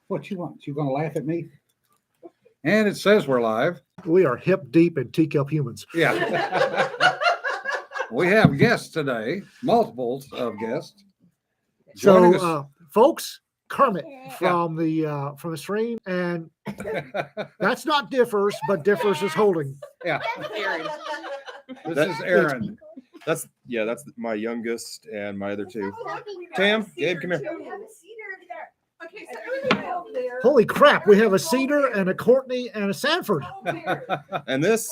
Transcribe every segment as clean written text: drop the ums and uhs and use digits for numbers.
What you want? You gonna laugh at me? And it says we're live. We are hip deep in teacup humans. Yeah. We have guests today, multiples of guests. Joining us- So, folks, Kermit from the stream, and that's not Differs, but Differs is holding. Yeah, this That- is Aaron. That's my youngest and my other two. Tam, Gabe, come here. Okay, so Holy crap! We have a Cedar and a Courtney and a Sanford. And this,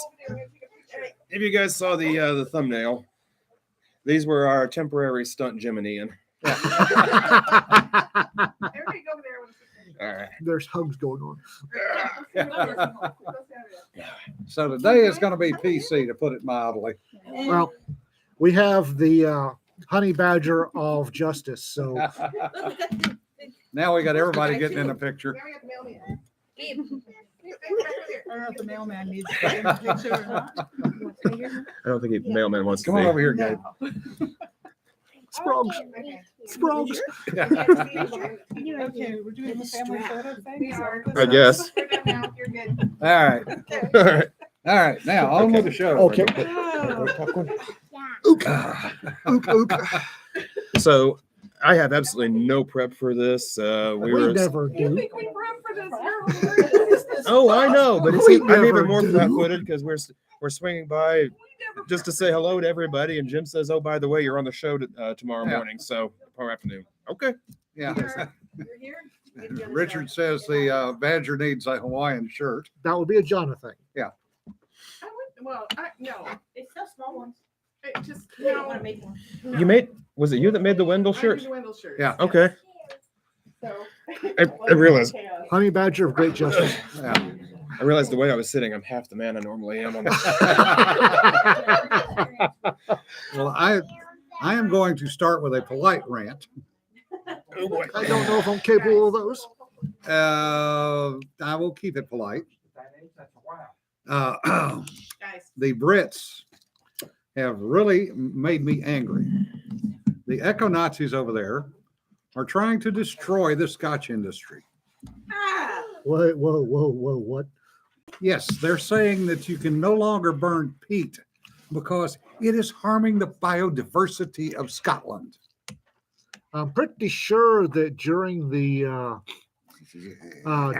if you guys saw the thumbnail, these were our temporary stunt Jiminy. And everybody go over there. all right, There's hugs going on. So today is going to be PC, to put it mildly. Well, we have the honey badger of justice. So Now we got everybody getting in the picture. Now we got the mailman. Gabe. I don't know if the mailman needs to get in the picture or not. I don't think the mailman wants to Come on be. over here, Gabe. Sprugs, Okay. Sprugs. Okay, we're doing the family photo thing. We are. I guess. We're done now. You're good. All right. All right. All right. Now on with the show. Okay. Ook, ook. So I have absolutely no prep for this. We never You do. think we prep for this? Oh, I know, but We I'm never even more do. flat-footed because we're swinging by just to say hello to everybody. And Jim says, "Oh, by the way, you're on the show tomorrow Yeah. morning, so tomorrow afternoon." Okay. Yeah. You're here? Richard says the Badger needs a Hawaiian shirt. That would be a Jonathan. I would, well, no, It's still small ones. it just, I don't no. want to make one. no. You made? Was it you that made the Wendell I shirt? did the Wendell shirt. Yeah. Okay. So. I realized. Honey badger of great justice. Yeah. I realized the way I was sitting, I'm half the man I normally am. On the... Well, I am going to start with a polite rant. Oh boy. I don't know if I'm capable of those. I will keep it polite. Guys, The Brits have really made me angry. The eco-Nazis over there are trying to destroy the Scotch industry. Whoa, whoa, whoa, whoa, what? Yes, they're saying that you can no longer burn peat because it is harming the biodiversity of Scotland. I'm pretty sure that during the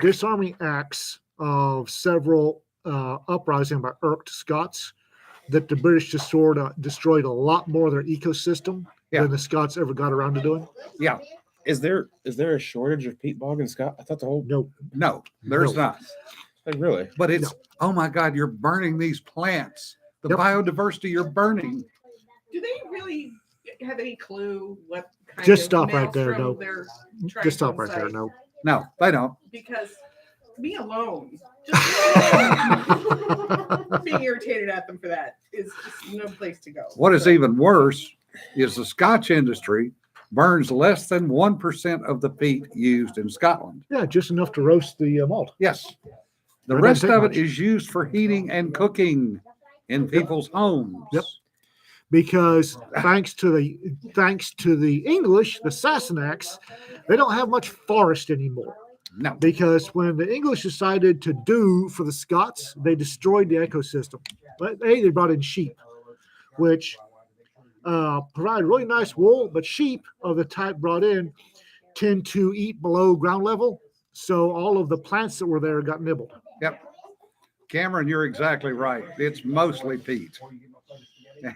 disarming acts of several uprising by irked Scots, that the British destroyed a lot more of their ecosystem Yeah. than the Scots ever got around to doing. Yeah, Is there a shortage of peat bog in Scott? I thought the whole Nope. no, there's No. not. like, really. But it's, oh my God, you're burning these plants. The Yep. biodiversity you're burning. do they really have any clue what kind Just of stop right there, maelstrom no. they're trying Just to stop right there. incite? No. No, they don't. Because me alone, just being irritated at them for that is just no place to go. What is So, even worse is the Scotch industry burns less than 1% of the peat used in Scotland. Yeah, just enough to roast the malt. Yes. The That rest doesn't take of it much. is used for heating and cooking in people's homes. Yep. Because thanks to the English, the Sassenachs, they don't have much forest anymore. No. Because when the English decided to do for the Scots, they destroyed the ecosystem. But they brought in sheep, which provide really nice wool, but sheep of the type brought in tend to eat below ground level. So all of the plants that were there got nibbled. Yep. Cameron, you're exactly right. It's mostly peat.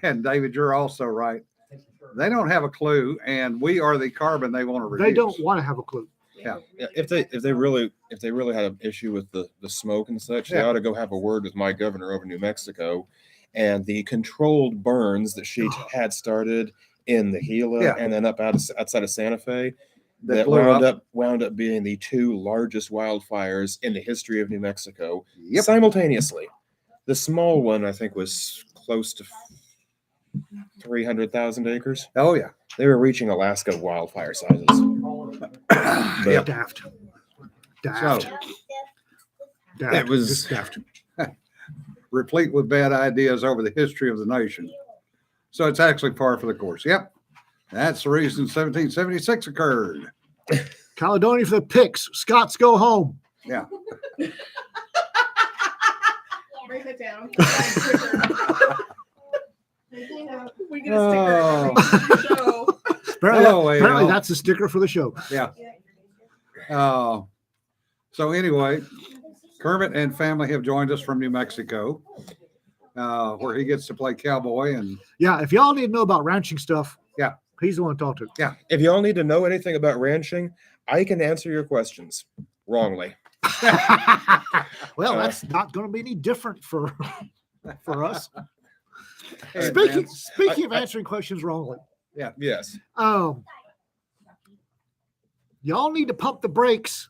And David, you're also right. They don't have a clue, and we are the carbon they want to reduce. They don't want to have a clue. Yeah, if they really had an issue with the smoke and such, they Yeah. ought to go have a word with my governor over New Mexico, and the controlled burns that she had started in the Gila Yeah. and then outside of Santa Fe that blew wound up being the two largest wildfires in the history of New Mexico Yep. simultaneously. The small one I think was close to 300,000 acres. Oh, yeah. They were reaching Alaska wildfire sizes. But Daft. So, Daft. It was- Just daft. replete with bad ideas over the history of the nation. So it's actually par for the course. Yep. That's the reason 1776 occurred. Caledonia for the picks. Scots go home. Yeah. Write that down. We get Oh. a sticker every show. Apparently, Oh, well. apparently that's the sticker for the show. Yeah. So anyway, Kermit and family have joined us from New Mexico, where he gets to play cowboy. And Yeah, if y'all need to know about ranching stuff, Yeah. he's the one to talk to. If y'all need to know anything about ranching, I can answer your questions wrongly. Well, that's not going to be any different for us. Hey, Speaking man. speaking of answering questions wrongly, Yes. y'all need to pump the brakes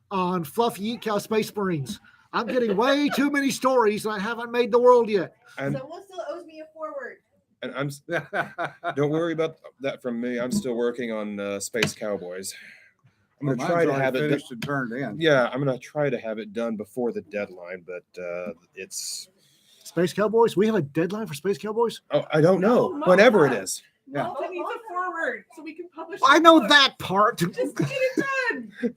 on Fluffy Eat Cow Space Marines. I'm getting way too many stories and I haven't made the world yet. And Someone still owes me a forward. and don't worry about that from me. I'm still working on Space Cowboys. I'm Well, gonna mine's try to already have it. finished and turned in. Yeah, I'm gonna try to have it done before the deadline, but it's Space Cowboys? We have a deadline for Space Cowboys? I don't know. No, Whenever it Mom. is. Yeah. Malta needs a forward so we can publish. I the know book. that part. Just get it done.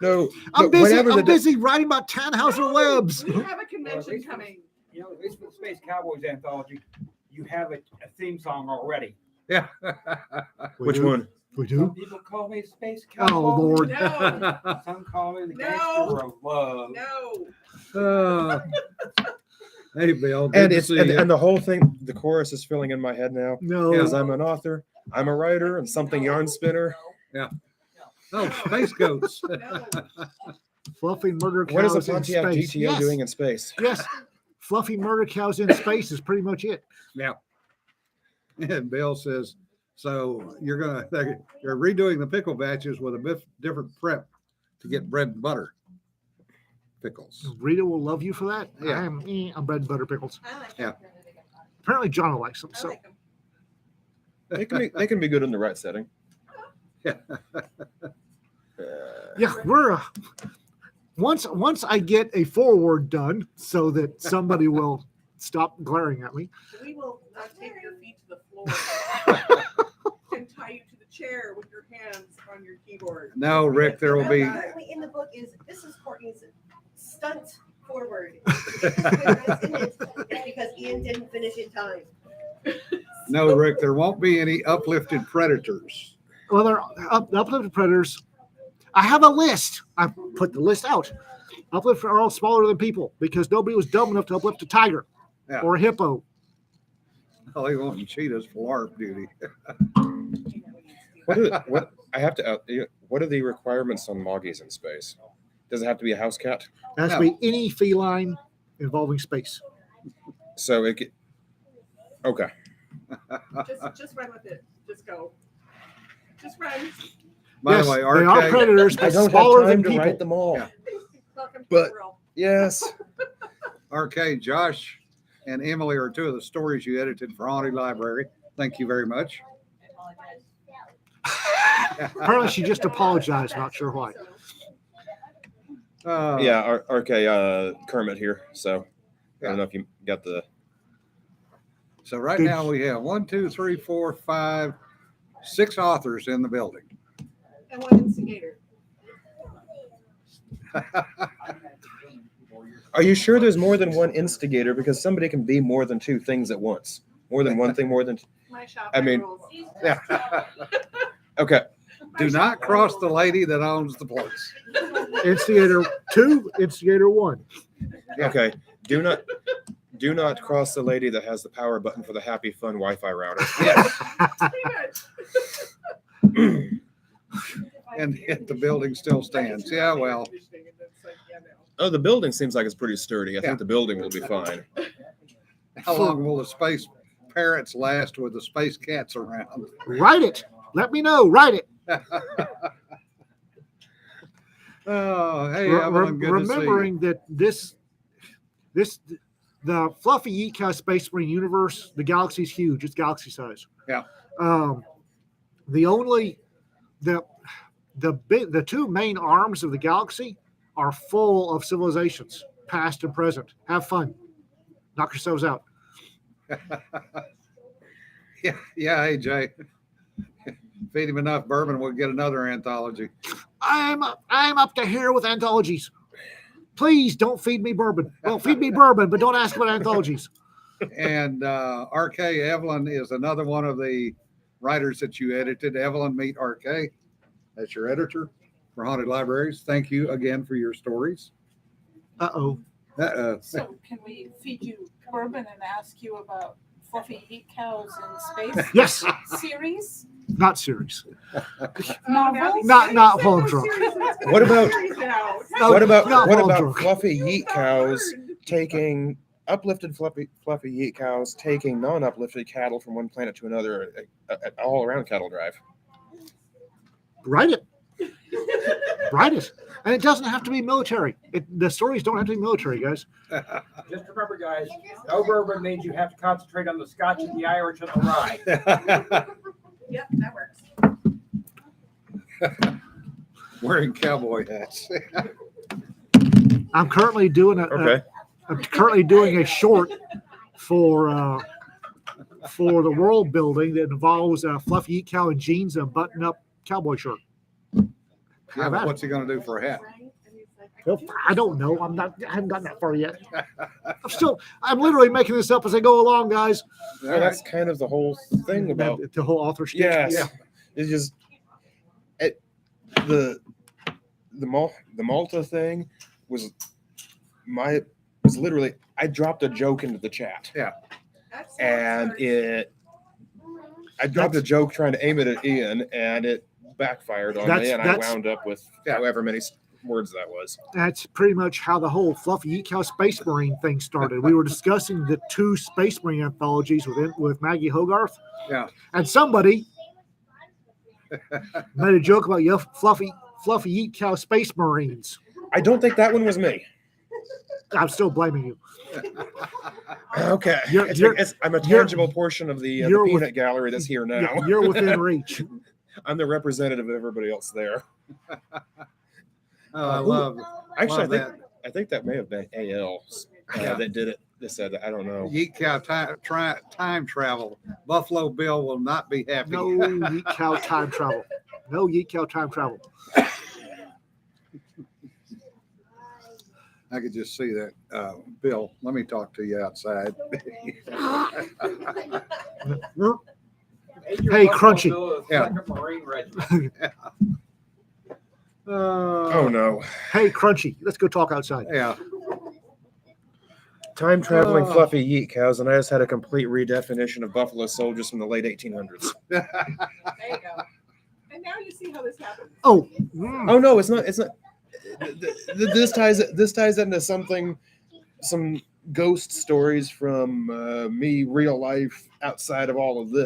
No, I'm but busy. whenever I'm the busy writing about Tannhauser No, Webs. We have a convention coming. You know, at least with the Space Cowboys anthology, you have a theme song already. Yeah. We which do? one? We Some do? people call me Space Cowboy. Oh, Lord. No, Some call me the No. gangster of love. no. Hey, Bill. Good And to it's see and, you. and the whole thing, the chorus is filling in my head now. No. Because I'm an author, I'm a writer, and something yarn spinner. Oh, space goats. No. Fluffy murder cows What is a in Pontiac space. GTO Yes. doing in space? Yes. Fluffy murder cows in space is pretty much it. And Bill says, so you're redoing the pickle batches with a different prep to get bread and butter pickles. Rita will love you for that. Yeah. I'm bread and butter pickles. I like Yeah. Apparently John likes them. I So like 'em. They can be good in the right setting. Yeah. yeah, we're once I get a forward done so that somebody will stop glaring at me. We will take your feet to the floor and tie you to the chair with your hands on your keyboard. No, Rick, there will No, be. currently in the book is this is Courtney's stunt forward. It's because Ian didn't finish in time. No, Rick, there won't be any uplifted predators. Well, they're uplifted predators. I have a list. I put the list out. Uplifted are all smaller than people because nobody was dumb enough to uplift a tiger Yeah. or a hippo. Oh, they want cheetahs for LARP duty. What I have to what are the requirements on moggies in space? Does it have to be a house cat? It has to be any feline involving space. So okay. Just run with it. Just go. Just run. By Yes, the way, they are RK, predators, I but don't smaller have than time to people. write them all. Yeah. Welcome to But- the world. Yes. RK, Josh, and Emily are two of the stories you edited for Haunted Library. Thank you very much. Apparently, she just apologized. Not sure why. Yeah, RK Kermit here. So I don't know if you got the So right now we have 1, 2, 3, 4, 5, 6 authors in the building. And one instigator. Are you sure there's more than one instigator? Because somebody can be more than two things at once. More than one thing, more than My shop. I my mean- rules. okay. Do not cross the lady that owns the place. Instigator 2, Instigator 1. Yeah. Okay. Do not cross the lady that has the power button for the Happy Fun Wi-Fi router. Yes. Pretty good. And yet the building still stands. Yeah, well, Oh, the building seems like it's pretty sturdy. I Yeah. think the building will be fine. how long will the space parrots last with the space cats around? Write it. Let me know. Write it. Oh, hey, Re- Evelyn, good remembering that the Fluffy Eat Cow Space Marine universe, the galaxy's huge. It's galaxy size. Yeah. The two main arms of the galaxy are full of civilizations, past and present. Have fun. Knock yourselves out. to see you. Yeah, hey, Jay. Feed him enough bourbon, we'll get another anthology. I'm up to here with anthologies. Please don't feed me bourbon. Well, feed me bourbon, but don't ask about anthologies. And RK Evelyn is another one of the writers that you edited. Evelyn, meet RK. That's your editor for Haunted Libraries. Thank you again for your stories. Uh-oh. So can we feed you bourbon and ask you about fluffy heat cows in space Yes, series? not series. Novels? Not while I'm drunk. What about- No, what about not while I'm what about drunk. fluffy yeet cows taking uplifted fluffy yeet cows taking non-uplifted cattle from one planet to another all around Cattle Drive? Write it. Write it. And it doesn't have to be military. The stories don't have to be military, guys. Just remember, guys, no bourbon means you have to concentrate on the Scotch and the Irish and the rye. Yep, that works. Wearing cowboy hats. I'm currently doing a short for the world building that involves a fluffy eat cow and jeans and a button up cowboy shirt. Yeah, but what's he going to do for a hat? Well, I don't know. I haven't gotten that far yet. I'm literally making this up as I go along, guys. Well, that's kind of the whole thing about The whole author shtick. yes. Yeah. It's just the Malta thing was literally I dropped a joke into the chat. And I dropped a joke trying to aim it at Ian, and it backfired on me, and I wound up with however many words that was. That's pretty much how the whole Fluffy Eat Cow Space Marine thing started. We were discussing the 2 Space Marine anthologies with Maggie Hogarth. Yeah. And somebody made a joke about Fluffy Eat Cow Space Marines. I don't think that one was me. I'm still blaming you. Okay. I'm a tangible portion of the peanut gallery that's here now. You're within reach. I'm the representative of everybody else there. Oh, I love Actually, love I think that may have been AL that did it. That said that. I don't know. Yeet Cow time travel. Buffalo Bill will not be happy. No Yeet Cow time travel. No Yeet Cow time travel. I could just see that. Bill, let me talk to you outside. Hey, Crunchy. Yeah. Marine Regiment. Oh no. Hey, Crunchy. Let's go talk outside. Yeah. Time traveling fluffy yeet cows, and I just had a complete redefinition of Buffalo Soldiers from the late 1800s. There you go. And now you see how this happens. Oh. Oh no, it's not. It's not. This ties into some ghost stories from me, real life, outside of all of this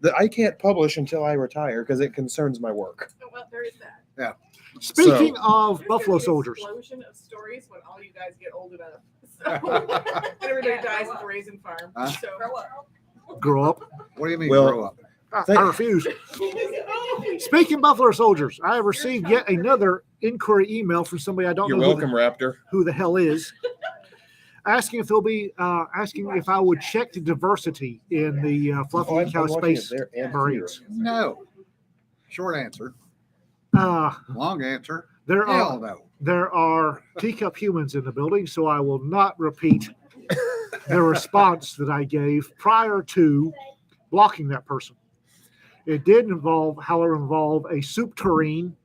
that I can't publish until I retire because it concerns my work. Oh, well, there is that. Yeah. Speaking of There's Buffalo gonna be an Soldiers. Explosion of stories when all you guys get old enough. So, and everybody dies at the raisin farm. Huh? So grow up. Grow up. What do you mean Well, grow up? I refuse. Speaking of Buffalo Soldiers, I have received yet another inquiry email from somebody I don't You're know welcome, Raptor. who the hell is, asking if they'll be asking if I would check the diversity in the Fluffy I'm Cow watching Space it there and Marines. No. Short answer. Uh, Long answer. there Hell are no. there are teacup humans in the building, so I will not repeat the response that I gave prior to blocking that person. It did however, involve a soup tureen,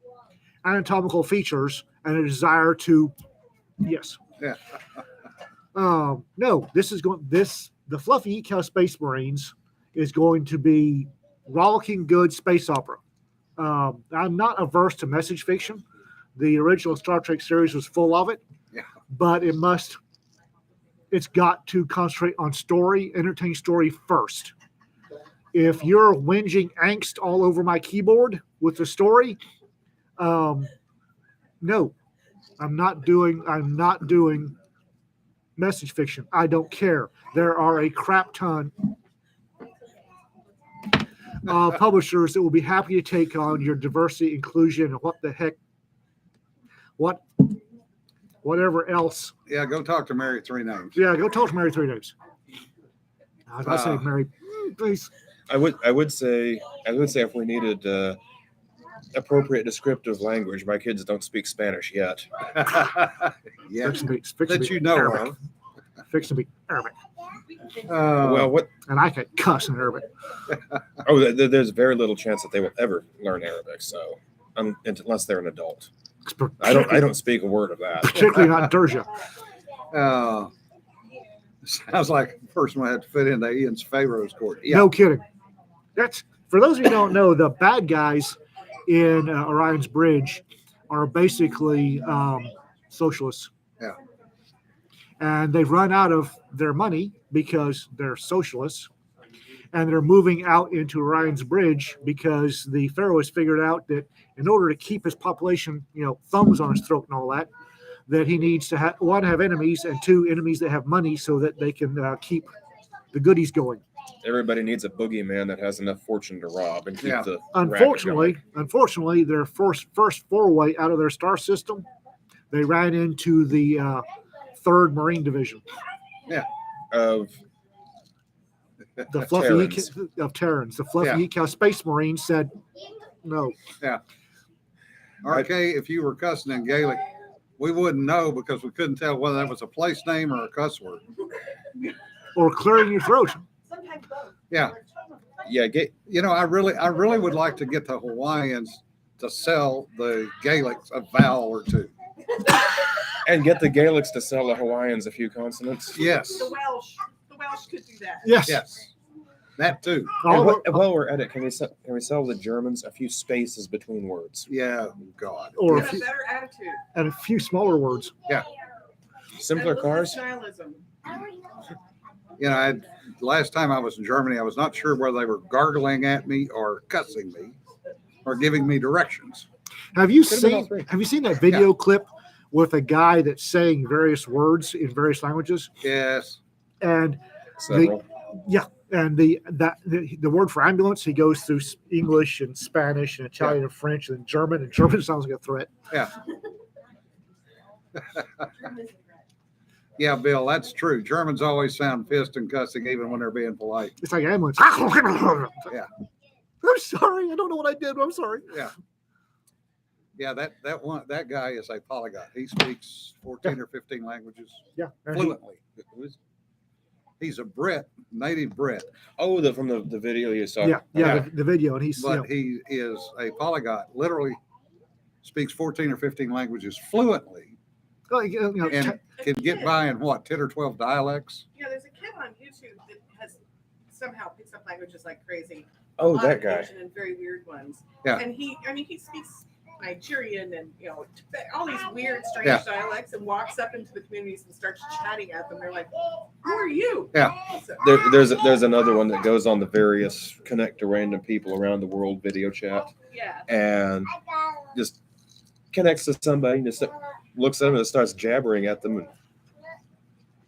anatomical features, and a desire to, yes. Yeah. No, the Fluffy Eat Cow Space Marines is going to be rollicking good space opera. I'm not averse to message fiction. The original Star Trek series was full of it. Yeah. But it's got to concentrate on story, entertain story first. If you're whinging angst all over my keyboard with the story, no, I'm not doing message fiction. I don't care. There are a crap ton of publishers that will be happy to take on your diversity, inclusion, and whatever else. Yeah, go talk to Mary Three Names. Yeah, go talk to Mary Three Names. I was about to say Mary, please. I would say if we needed appropriate descriptive language, my kids don't speak Spanish yet. Yeah, Fix to be that you know Arabic. of. Fix to be Arabic. Well, what? And I can cuss in Arabic. Oh, there's very little chance that they will ever learn Arabic. So, unless they're an adult, I don't speak a word of that. Particularly not Derja. Sounds like the first one had to fit into Ian's Pharaoh's court. Yeah. No kidding. That's for those of you who don't know, the bad guys in Orion's Bridge are basically socialists. Yeah. And they've run out of their money because they're socialists. And they're moving out into Orion's Bridge because the Pharaoh has figured out that in order to keep his population, thumbs on his throat and all that he needs to have enemies, and two, enemies that have money so that they can keep the goodies going. Everybody needs a boogeyman that has enough fortune to rob and keep the racket Unfortunately, their first four-way out of their star system, they ran into the 3rd Marine Division of the fluffy Terrans. of Terrans. The fluffy ECAL Space Marines said no. RK, if you were cussing in Gaelic, we wouldn't know because we couldn't tell whether that was a place name or a cuss word. Or clearing your throat. Sometimes both. Yeah. Yeah, I really would like to get the Hawaiians to sell the Gaelics a vowel or two. and get the Gaelics to sell the Hawaiians a few consonants. Yes. The Welsh could do that. Yes. That too. And while we're at it, can we sell the Germans a few spaces between words? Yeah. God. Or You a have a few, better attitude. and a few smaller words. Simpler And a little cars. stylism. Last time I was in Germany, I was not sure whether they were gargling at me or cussing me or giving me directions. Have you Could've been all seen three. Have you seen that video clip with a guy that's saying various words in various languages? Yes. And Several. and the word for ambulance, he goes through English and Spanish and Italian and French and German, and German sounds like a threat. Yeah, Bill, that's true. Germans always sound pissed and cussing even when they're being polite. It's like ambulance. Yeah. I'm sorry. I don't know what I did. But I'm sorry. Yeah, that guy is a polyglot. He speaks 14 or 15 languages Yeah. And he- fluently. He's a Brit, native Brit, Oh, from the video you saw. yeah. The video, and he's but he is a polyglot. Literally speaks 14 or 15 languages fluently and can get by in 10 or 12 dialects. Yeah, there's a kid on YouTube that has somehow picks up languages like crazy. Oh, A lot that of guy. Asian and very weird ones. Yeah. And he speaks Nigerian and all these weird, strange Yeah. dialects, and walks up into the communities and starts chatting at them. They're like, "Who are you?" Yeah. So, There's another one that goes on the various connect to random people around the world video chat yeah. and just connects to somebody and just looks at them and starts jabbering at them. And,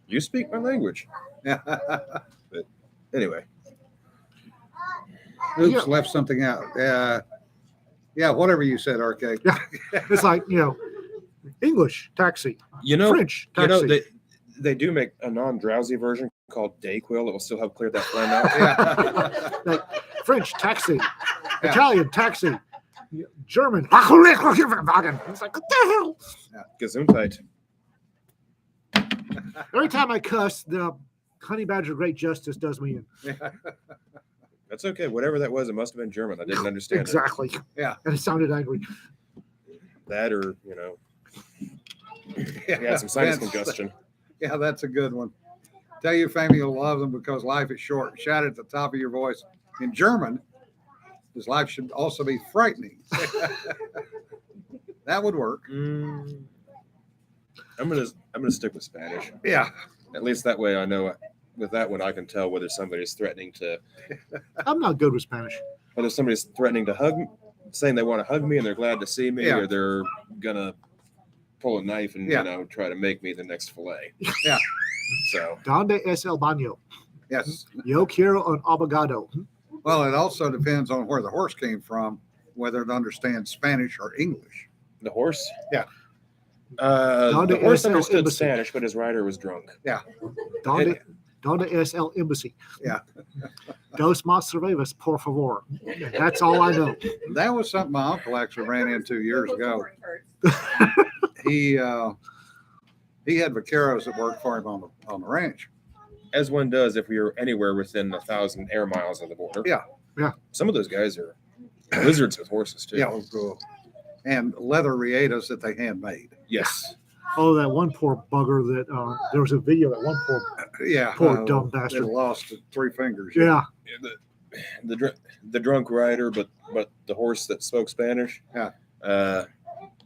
you speak my language. Anyway, Oops, Yeah. left something out. Yeah, whatever you said, RK. it's like English taxi, French taxi. they do make a non-drowsy version called Dayquil. It will still help clear that phlegm out. Yeah. French taxi, Italian taxi, German. It's like, what the hell? Gesundheit. Every time I cuss, the honey badger great justice does me in. That's okay. Whatever that was, it must have been German. I didn't understand Exactly. Yeah. And it sounded angry. it. That or, Yeah, he had some sinus that's- congestion. Yeah, that's a good one. Tell your family you'll love them because life is short. Shout it at the top of your voice. In German, his life should also be frightening. That would work. I'm gonna stick with Spanish. Yeah. At least that way I know with that one I can tell whether somebody's threatening to I'm not good with Spanish. hug, saying they want to hug me and they're glad to see me, Yeah. or they're gonna pull a knife and Yeah. try to make me the next fillet. Yeah. So Donde es el baño? Yes. Yo quiero un abogado. Well, it also depends on where the horse came from, whether it understands Spanish or English. the horse. Yeah. The Donde horse es el understood embassy? Spanish, but his rider was drunk. Donde, Donde es el embassy? Yeah. Dos más cervezas, por favor. That's all I know. That was something my uncle actually ran into years Those ago. are cards. He had vaqueros that worked for him on the ranch. As one does if you're anywhere within 1,000 air miles of the border. Yeah. Yeah. Some of those guys are wizards with horses too. Yeah, it was cool. And leather riatas that they handmade. Yes. Oh, that one poor bugger that there was a video that one poor Yeah, Poor dumb bastard. That lost 3 fingers. yeah. The drunk rider, but the horse that spoke Spanish. Yeah. I'm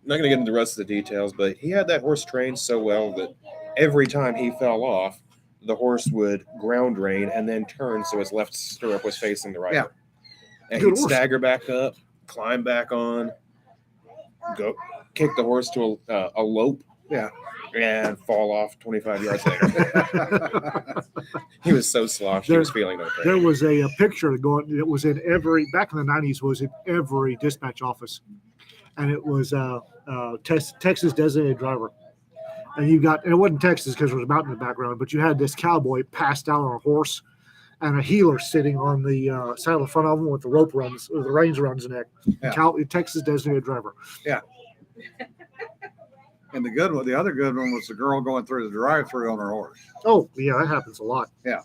not going to get into the rest of the details, but he had that horse trained so well that every time he fell off, the horse would ground rein and then turn so his left stirrup was facing the rider. Yeah. And Good he'd horse. stagger back up, climb back on, go kick the horse to a lope. Yeah. And fall off 25 yards later. He was so sloshed, he was feeling no pain. There was a picture going. It was in every back in the '90s. Was in every dispatch office, and it was Texas designated driver. And you got, and it wasn't Texas because there was a mountain in the background, but you had this cowboy passed out on a horse, and a healer sitting on the saddle in front of him with the rope runs, or the reins around his neck. Yeah. Texas designated driver. And the other good one was the girl going through the drive-through on her horse. Oh yeah, that happens a lot. Yeah.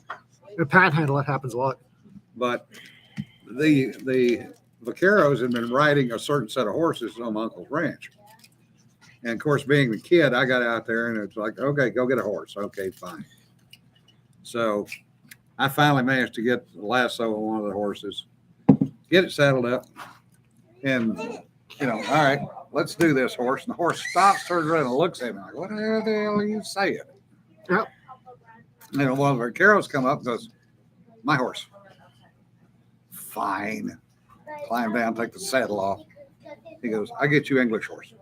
The panhandle, that happens a lot. But the vaqueros had been riding a certain set of horses on my uncle's ranch. And of course, being the kid, I got out there and it's like, okay, go get a horse. Okay, fine. So I finally managed to get the lasso on one of the horses, get it saddled up, and all right, let's do this, horse. And the horse stops, turns around, and looks at me like, what the hell are you saying? Yep. And one of the vaqueros come up and goes, my horse. Fine. Climb down, take the saddle off. He goes, I get you English horse.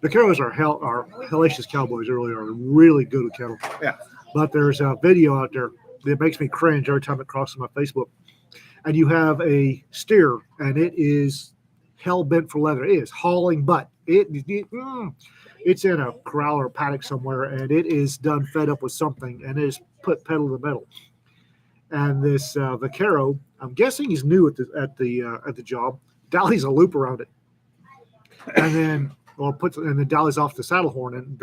The Carrows are hellacious cowboys. Really are really good with cattle. Yeah. But there's a video out there that makes me cringe every time it crosses my Facebook. And you have a steer, and it is hell bent for leather. It is hauling butt. It's in a corral or paddock somewhere, and it is done fed up with something, and it is put pedal to the metal. And this vaquero, I'm guessing he's new at the job, dallies a loop around it, and then dallies off the saddle horn, and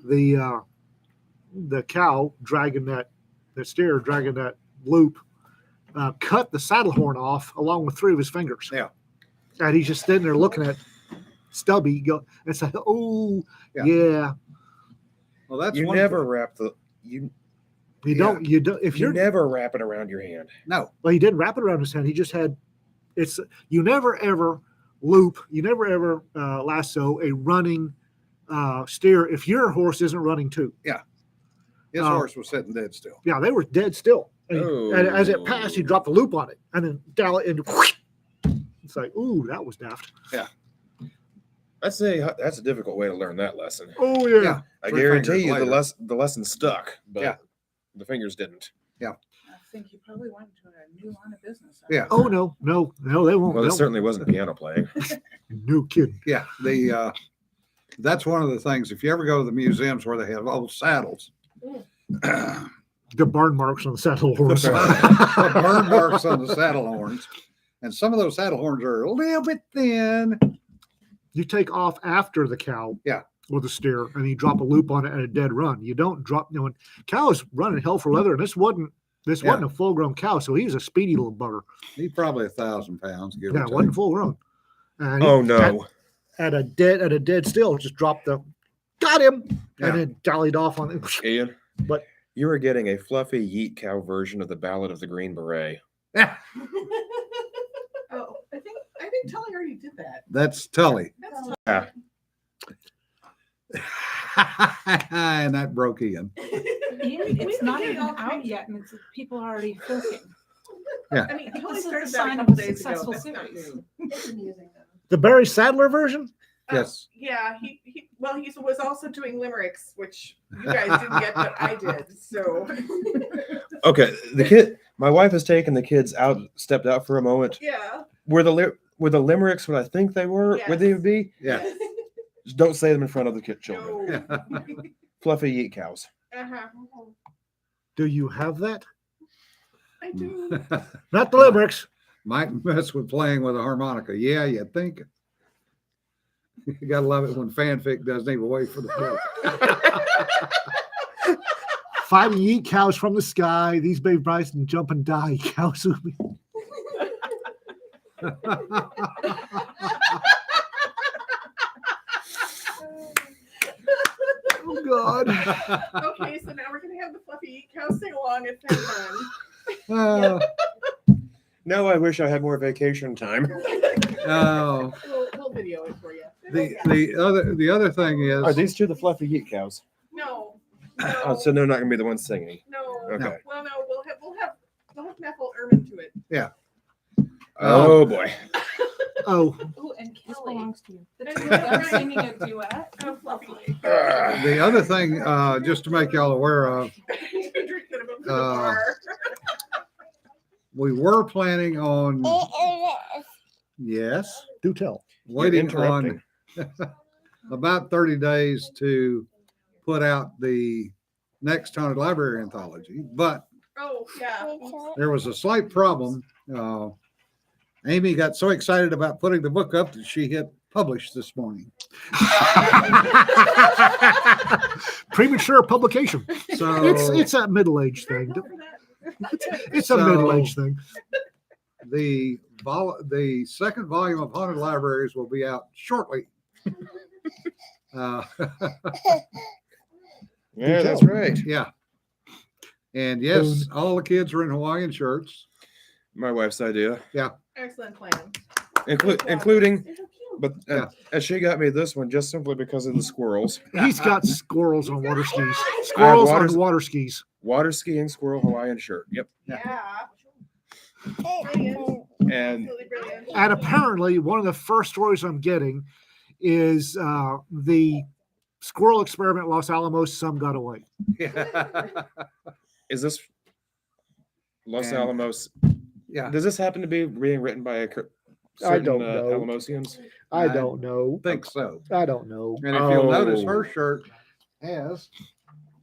the cow dragging that steer dragging that loop cut the saddle horn off along with 3 of his fingers. Yeah. And he's just sitting there looking at Stubby go and say, "Oh, Yeah. yeah." Well, that's You one never thing. wrap the you You don't. If you you're never wrap it around your hand. No. well, he didn't wrap it around his hand. He just had. It's you never ever loop. You never ever lasso a running steer if your horse isn't running too. His horse was sitting dead still. Yeah, they were dead still. And, and as it Oh. passed, he dropped the loop on it and then dial it into. It's like, ooh, that was daft. I'd say that's a difficult way to learn that lesson. Oh yeah. Yeah. I 3 guarantee fingers you later. the lesson stuck, but Yeah. the fingers didn't. I think you probably went to a new line of business. Yeah. Oh no, they won't. Well, it They'll- certainly wasn't piano playing. no kidding. Yeah. That's one of the things. If you ever go to the museums where they have old saddles, The burn marks on the saddle horse. the burn marks on the saddle horns, and some of those saddle horns are a little bit thin. You take off after the cow. Yeah. With a steer, and you drop a loop on it at a dead run. You don't drop. When cow is running hell for leather, and this wasn't a full grown cow, so he was a speedy little bugger. He's probably 1,000 pounds. Give Yeah, or it take. wasn't full grown. And he Oh no. At a dead still, just dropped got him, Yeah. and then dallied off on it. Ian, But- you were getting a fluffy yeet cow version of the Ballad of the Green Beret. Oh, I think Tully already did that. That's Tully. That's And that broke Ian. It's not even out yet, and people are already filking. I mean, I think Tully this is started the that a sign of couple a days ago. successful That's not series. new. It's amusing though. The Barry Sadler version. Yes. Yeah, he was also doing limericks, which you guys didn't get, but I did. So Okay, my wife has taken the kids out, stepped out for a moment. yeah. Were the limericks what I think they were? Where they would be? Yeah. Just don't say them in front of the children. No. fluffy yeet cows. Uh-huh. Do you have that? I do. Not the limericks. Might mess with playing with a harmonica. Yeah, you think. You gotta love it when fanfic doesn't even wait for the book. Fighting yeet cows from the sky. These babe Bryce and jump and die. Cows. Oh God. Okay, so now we're gonna have the fluffy cow sing along at Fenton. Oh, No, I wish I had more vacation time. oh. We'll video it for you. The other thing is Are these two the fluffy yeet cows? No. Oh, No. so they're not gonna be the ones singing. No. Okay. Well, no, we'll have methyl ermine to it. Oh boy. Oh, Ooh, and This Kelly. belongs to you. Did I Is do that that right? singing a duet? Oh, fluffy. the other thing, just to make y'all aware of, Drink that above the Uh, bar. we were planning on yes, do tell. waiting You're on about 30 days to put out the next Haunted Library anthology, but Oh, yeah. there was a slight problem. Amy got so excited about putting the book up that she hit publish this morning. Premature publication. So It's a middle age thing. It's a So- middle age thing. the second volume of Haunted Libraries will be out shortly. Uh, Yeah, that's right. yeah. And yes, all the kids are in Hawaiian shirts. My wife's idea, Excellent plan. including, They're so cute. but Yeah. and she got me this one just simply because of the squirrels. He's got squirrels on water skis. Squirrels on water skis. Water skiing squirrel Hawaiian shirt. Yep. Yeah. Brilliant. And Absolutely brilliant. And apparently, one of the first stories I'm getting is the squirrel experiment at Los Alamos. Some got away. is this Los And- Alamos? Yeah, Does this happen to be being written by a I certain don't know. Alamosians? I don't know. think so. I don't know. And if you'll notice, Oh. her shirt has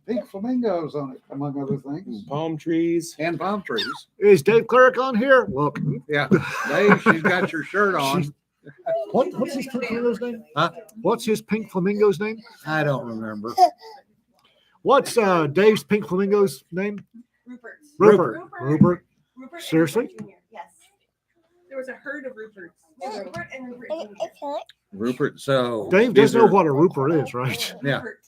pink flamingos on it, among other things, Palm trees. and palm trees. Is Dave Cleric on here? Look. Yeah, Dave, she's got your shirt on. She's- What's his pink flamingo's name? Huh? What's his pink flamingo's name? I don't remember. What's Dave's pink flamingo's name? Rupert. Rupert. Rupert. Rupert. Rupert. and Seriously? Rupert Jr. Yes. There was a herd of Ruperts. Rupert and Rupert Jr. Rupert. So Dave These does know are- what a Rupert is, right? Yeah. Rupert.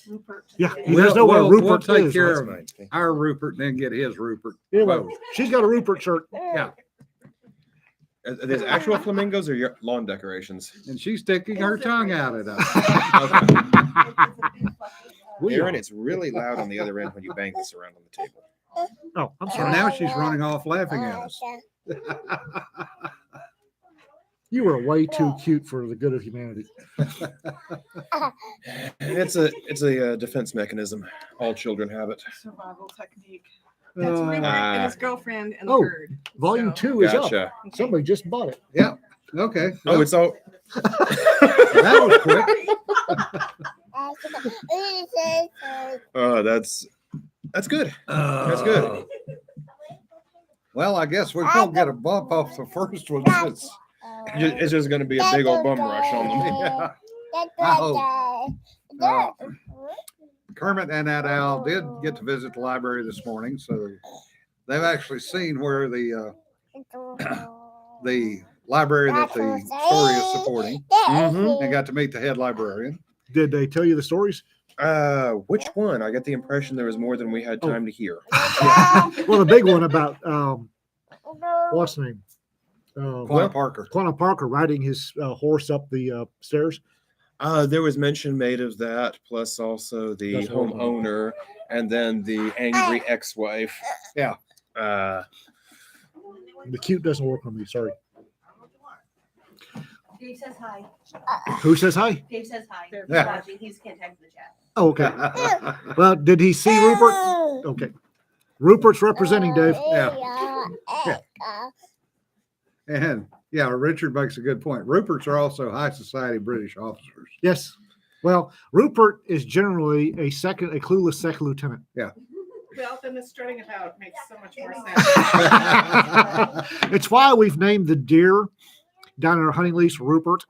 Rupert. Yeah, he We'll- does know what a we'll Rupert take is. care right? of our Rupert, then get his Rupert. Anyway, Both. she's got a Rupert shirt. Yeah, Are these actual flamingos or your lawn decorations? and she's sticking her tongue out at us. We Aaron, are. it's really loud on the other end when you bang this around on the table. Oh, I'm And sorry. now she's running off laughing at us. You were way too cute for the good of humanity. It's a defense mechanism. All children have it. Survival technique. That's Rupert Ah. and his girlfriend and the Oh, herd. Volume So- 2 is up. Gotcha. Somebody just bought it. Yeah, okay. Oh, it's all. That was quick. Oh, that's good. That's good. Well, I guess we don't get a bump off the first one. It's just going to be a big old bum rush on them. Yeah. I hope. Kermit and that owl did get to visit the library this morning, so they've actually seen where the library that the story is supporting, Mhm. and got to meet the head librarian. Did they tell you the stories? Which one? I get the impression there was more than we had time to hear. Well, the big one about what's the name? Quanah Parker. Quanah Parker riding his horse up the stairs. There was mention made of that, plus also the That's what I'm homeowner, and then the angry ex-wife. Yeah. Uh, The cute doesn't work on me. Sorry. Dave says hi. Who says hi? Dave says hi. He's Yeah. watching. He's can't type in the chat. Oh, okay. Well, did he see Rupert? Okay. Rupert's representing Dave. And yeah, Richard makes a good point. Ruperts are also high society British officers. Yes. Well, Rupert is generally a clueless second lieutenant. Well, then the strutting it out makes so much more sense. It's why we've named the deer down in our hunting lease Rupert,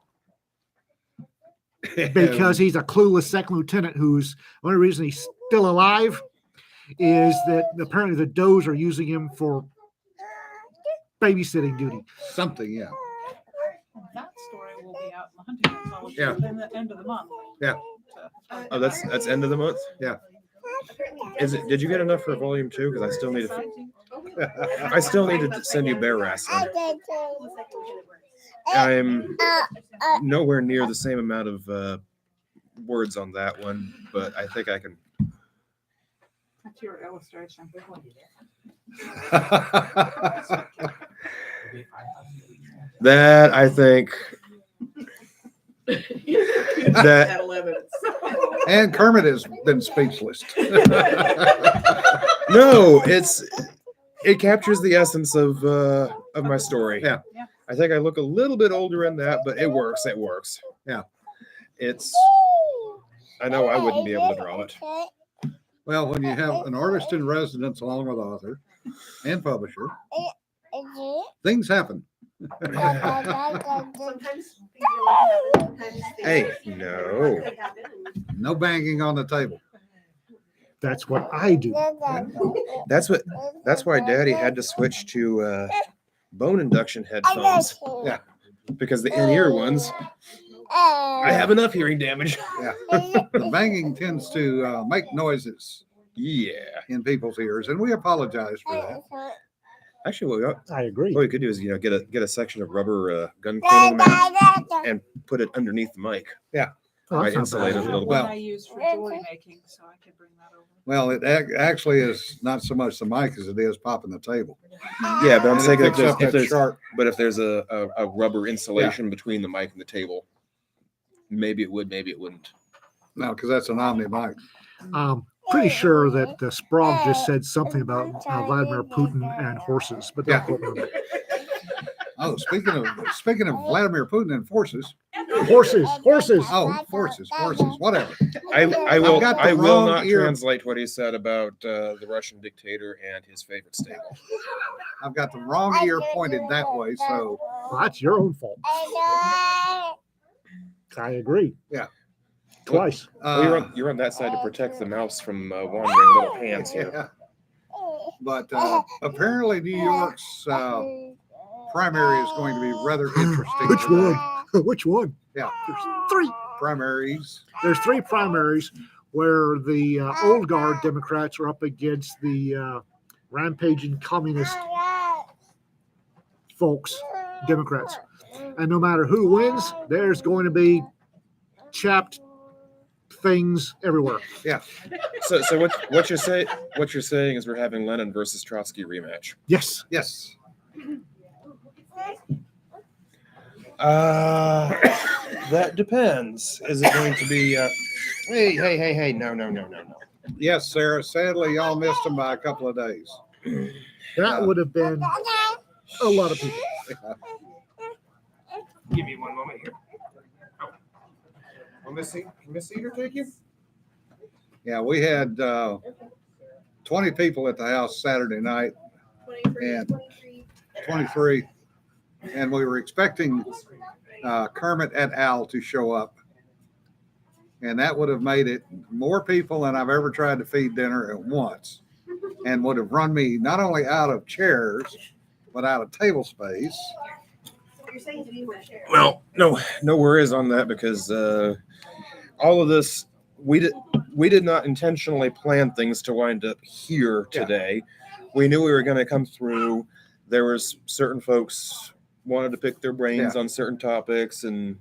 because he's a clueless second lieutenant who's only reason he's still alive is that apparently the does are using him for babysitting duty. Something, yeah. And that story will be out in the hunting anthology Yeah. within the end of the month. Yeah. Oh, that's end of the month. Yeah. Is it? Did you get enough for volume 2? Because I still need to. I still need to send you bear wrestling. I'm nowhere near the same amount of words on that one, but I think I can. That's your illustration. That I think that At 11. And Kermit has been speechless. no, it captures the essence of my story. Yeah. Yeah. I think I look a little bit older in that, but it works. It works. Yeah. It's. I know I wouldn't be able to draw it. Well, when you have an artist in residence along with author and publisher, things happen. Sometimes Hey, no. No banging on the table. That's what I do. That's why Daddy had to switch to bone induction headphones. Yeah. Because the in-ear ones, I have enough hearing damage. The banging tends to make noises Yeah. in people's ears, and we apologize for that. Actually, I agree. what we could do is, get a section of rubber gun cleaning mat and put it underneath the mic. Oh, Right, that's not insulate bad. it a little Well- One I use for jewelry making, so I could bring that over. Well, it actually is not so much the mic as it is popping the table. Yeah, but I'm And it saying picks up if that there's sharp. but if there's a rubber insulation between the mic and the table, maybe it would, maybe it wouldn't. No, because that's an Omni mic. Pretty sure that Sprague just said something about Vladimir Putin and horses, but don't Yeah. quote me on that. Oh, speaking of Vladimir Putin and forces. Horses. Oh, forces, whatever. I will got the I will wrong not ear. translate what he said about the Russian dictator and his favorite stable. I've got the wrong ear pointed that way, so Well, that's your own fault. I agree. Yeah. Twice. You're on that side to protect the mouse from wandering little hands here. yeah. But apparently New York's primary is going to be rather interesting. Which today. one? Which one? Yeah, There's three. primaries. There's three primaries where the old guard Democrats are up against the rampaging communist folks, Democrats. And no matter who wins, there's going to be chapped things everywhere. So what you're saying is we're having Lenin versus Trotsky rematch. Yes. Yes. That depends. Is it going to be? Hey! No. Yes, Sarah. Sadly, y'all missed them by a couple of days. That would have been a lot of people. Give me one moment here. Will Miss Cedar take you? Yeah, we had 20 people at the house Saturday night, 23, and we were expecting Kermit et al. To show up. And that would have made it more people than I've ever tried to feed dinner at once, and would have run me not only out of chairs, but out of table space. You're saying to be more share. Well, no worries on that because all of this we did not intentionally plan things to wind up here today. We knew we were going to come through. There was certain folks wanted to pick their brains on certain topics, and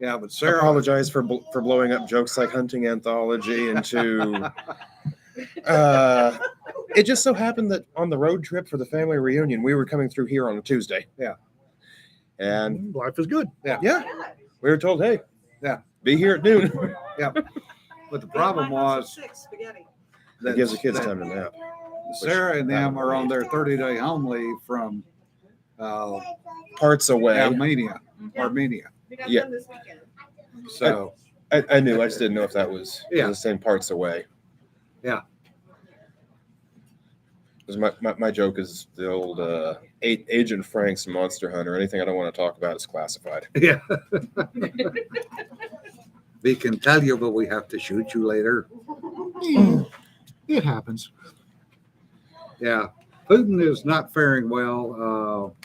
Yeah, but Sarah, apologize for blowing up jokes like hunting anthology and to. It just so happened that on the road trip for the family reunion, we were coming through here on a Tuesday. Yeah. And Life is good. we were told, hey, Yeah. be here at noon. but the problem was Six spaghetti. That gives the kids that time to nap. Sarah and them are on their 30-day home leave from Parts away. Armenia. We got Yeah. done this weekend. So I knew. I just didn't know if that was Yeah. the same parts away. Yeah. 'Cause my joke is the old Agent Frank's Monster Hunter. Anything I don't want to talk about is classified. yeah. We can tell you, but we have to shoot you later. It happens. Yeah, Putin is not faring well.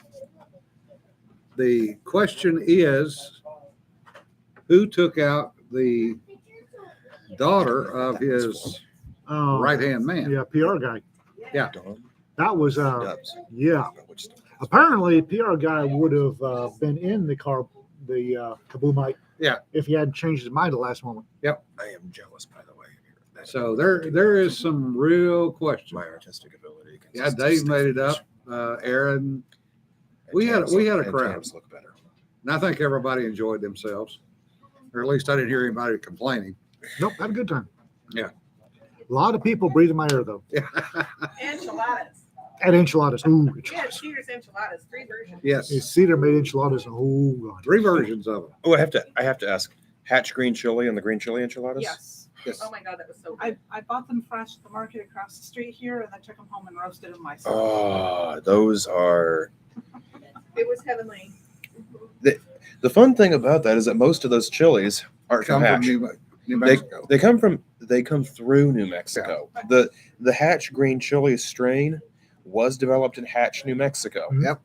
The question is, who took out the daughter of his right-hand man? Yeah, PR guy. Yeah. That was Dubs. yeah. Apparently, PR guy would have been in the Kabumite. Yeah. If he hadn't changed his mind at the last moment. I am jealous, by the way. So there is some real questions. My artistic ability. Yeah, Dave made it up. Aaron, we had a crowd. Tams look better. and I think everybody enjoyed themselves, or at least I didn't hear anybody complaining. Nope, had a good time. Yeah. A lot of people breathe in my ear though. Enchiladas. At enchiladas. Ooh, Yeah, enchiladas. Cheaters enchiladas, 3 versions. Yes, Is Cedar made enchiladas? Oh, God. 3 versions of them. Oh, I have to ask. Hatch green chili and the green chili enchiladas? Yes. Yes. Oh my God, that was so good. I bought them fresh at the market across the street here, and I took them home and roasted them myself. Oh, those are. It was heavenly. The fun thing about that is that most of those chilies aren't from Come from Hatch. New Mexico. They come through New Mexico. The Hatch green chili strain was developed in Hatch, New Mexico. Yep.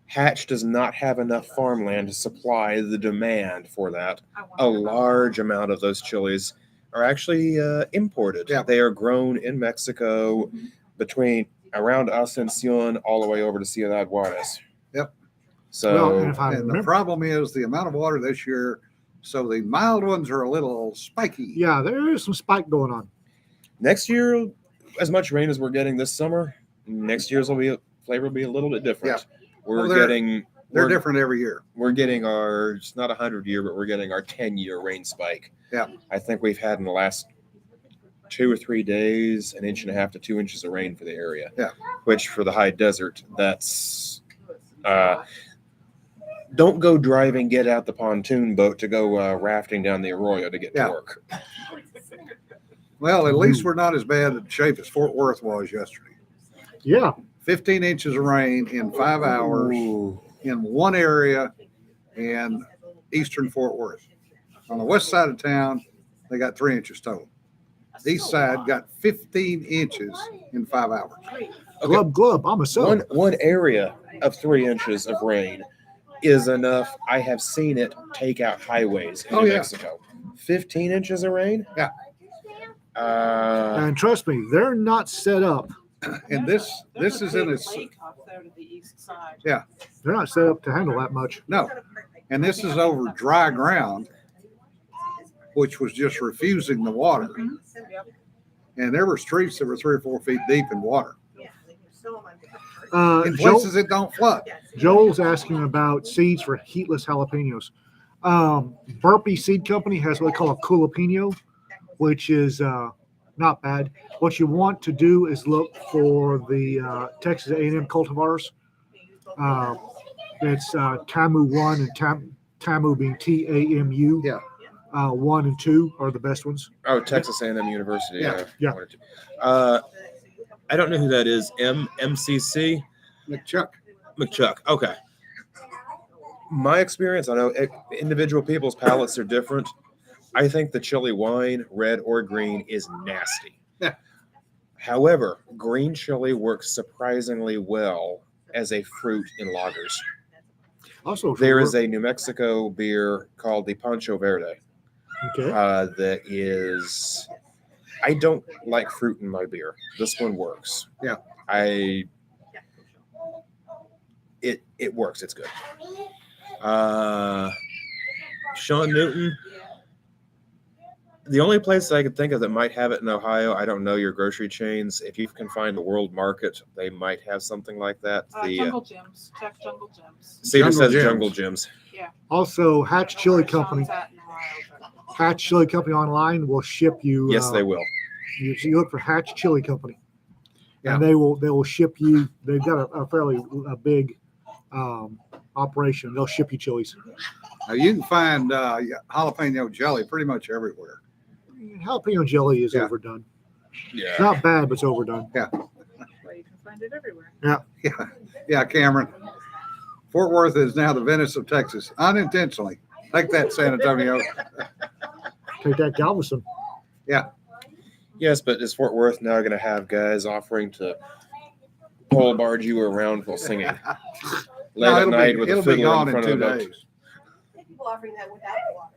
Hatch does not have enough farmland to supply the demand for that. I wonder A about large amount of those chilies are actually imported. Yeah. They are grown in Mexico between around Ascension all the way over to Ciudad Juarez. Yep. So Well, and if I And the remember, problem is the amount of water this year. So the mild ones are a little spiky. yeah, there is some spike going on. next year, as much rain as we're getting this summer, next year's flavor will be a little bit different. We're Well, they're getting They're we're, different every year. we're getting our, it's not 100-year, but we're getting our 10-year rain spike. Yeah. I think we've had in the last 2 or 3 days 1.5 inches to 2 inches of rain for the area. Yeah. Which for the high desert, that's don't go driving, get out the pontoon boat to go rafting down the Arroyo to get Yeah. to work. Well, at least we're not as bad in shape as Fort Worth was yesterday. Yeah, 15 inches of rain in 5 hours Ooh. in one area in eastern Fort Worth. On the west side of town, they got 3 inches total. The east side got 15 inches in 5 hours. glub. I'm a son. One area of 3 inches of rain is enough. I have seen it take out highways in Oh, New yeah. Mexico. 15 inches of rain? Yeah. And trust me, they're not set up. And this There's is a in big its lake off there to the east side. They're not set up to handle that much. no, and this is over dry ground, which was just refusing the water. Yep. And there were streets that were 3 or 4 feet deep in water. In Joel, places it don't flood. Joel's asking about seeds for heatless jalapenos. Burpee Seed Company has what they call a jalapeno, which is not bad. What you want to do is look for the Texas A&M cultivars. It's TAMU 1 and TAMU being TAMU. Yeah. 1 and 2 are the best ones. Oh, Texas A&M University. Yeah. Yeah. I don't know who that is. MCC McChuck. McChuck. Okay. My experience, I know individual people's palates are different. I think the chili wine, red or green, is nasty. Yeah. However, green chili works surprisingly well as a fruit in lagers. Also, There is a New Mexico beer called the Pancho Verde. okay. That is, I don't like fruit in my beer. This one works. Yeah. It works. It's good. Sean Newton. The only place I could think of that might have it in Ohio, I don't know your grocery chains. If you can find the World Market, they might have something like that. The Jungle Gyms. Check Jungle Gyms. Cedar Jungle says Gyms. Jungle Gyms. Also, Hatch Chili Sean's Company. at in Ohio, but- Hatch Chili Company online will ship you. Yes, they will. You look for Hatch Chili Company, Yeah. and they will ship you. They've got a fairly big operation. They'll ship you chilies. You can find jalapeno jelly pretty much everywhere. Jalapeno jelly is Yeah. overdone. It's Yeah. not bad, but it's overdone. Well, you can find it everywhere. Yeah, Cameron. Fort Worth is now the Venice of Texas, unintentionally. Take that, San Antonio. Take that, Galveston. Yes, but is Fort Worth now going to have guys offering to pole barge you around while singing late No, at night with a it'll be fiddler gone in in front 2 of the boat? days. People offering that without water.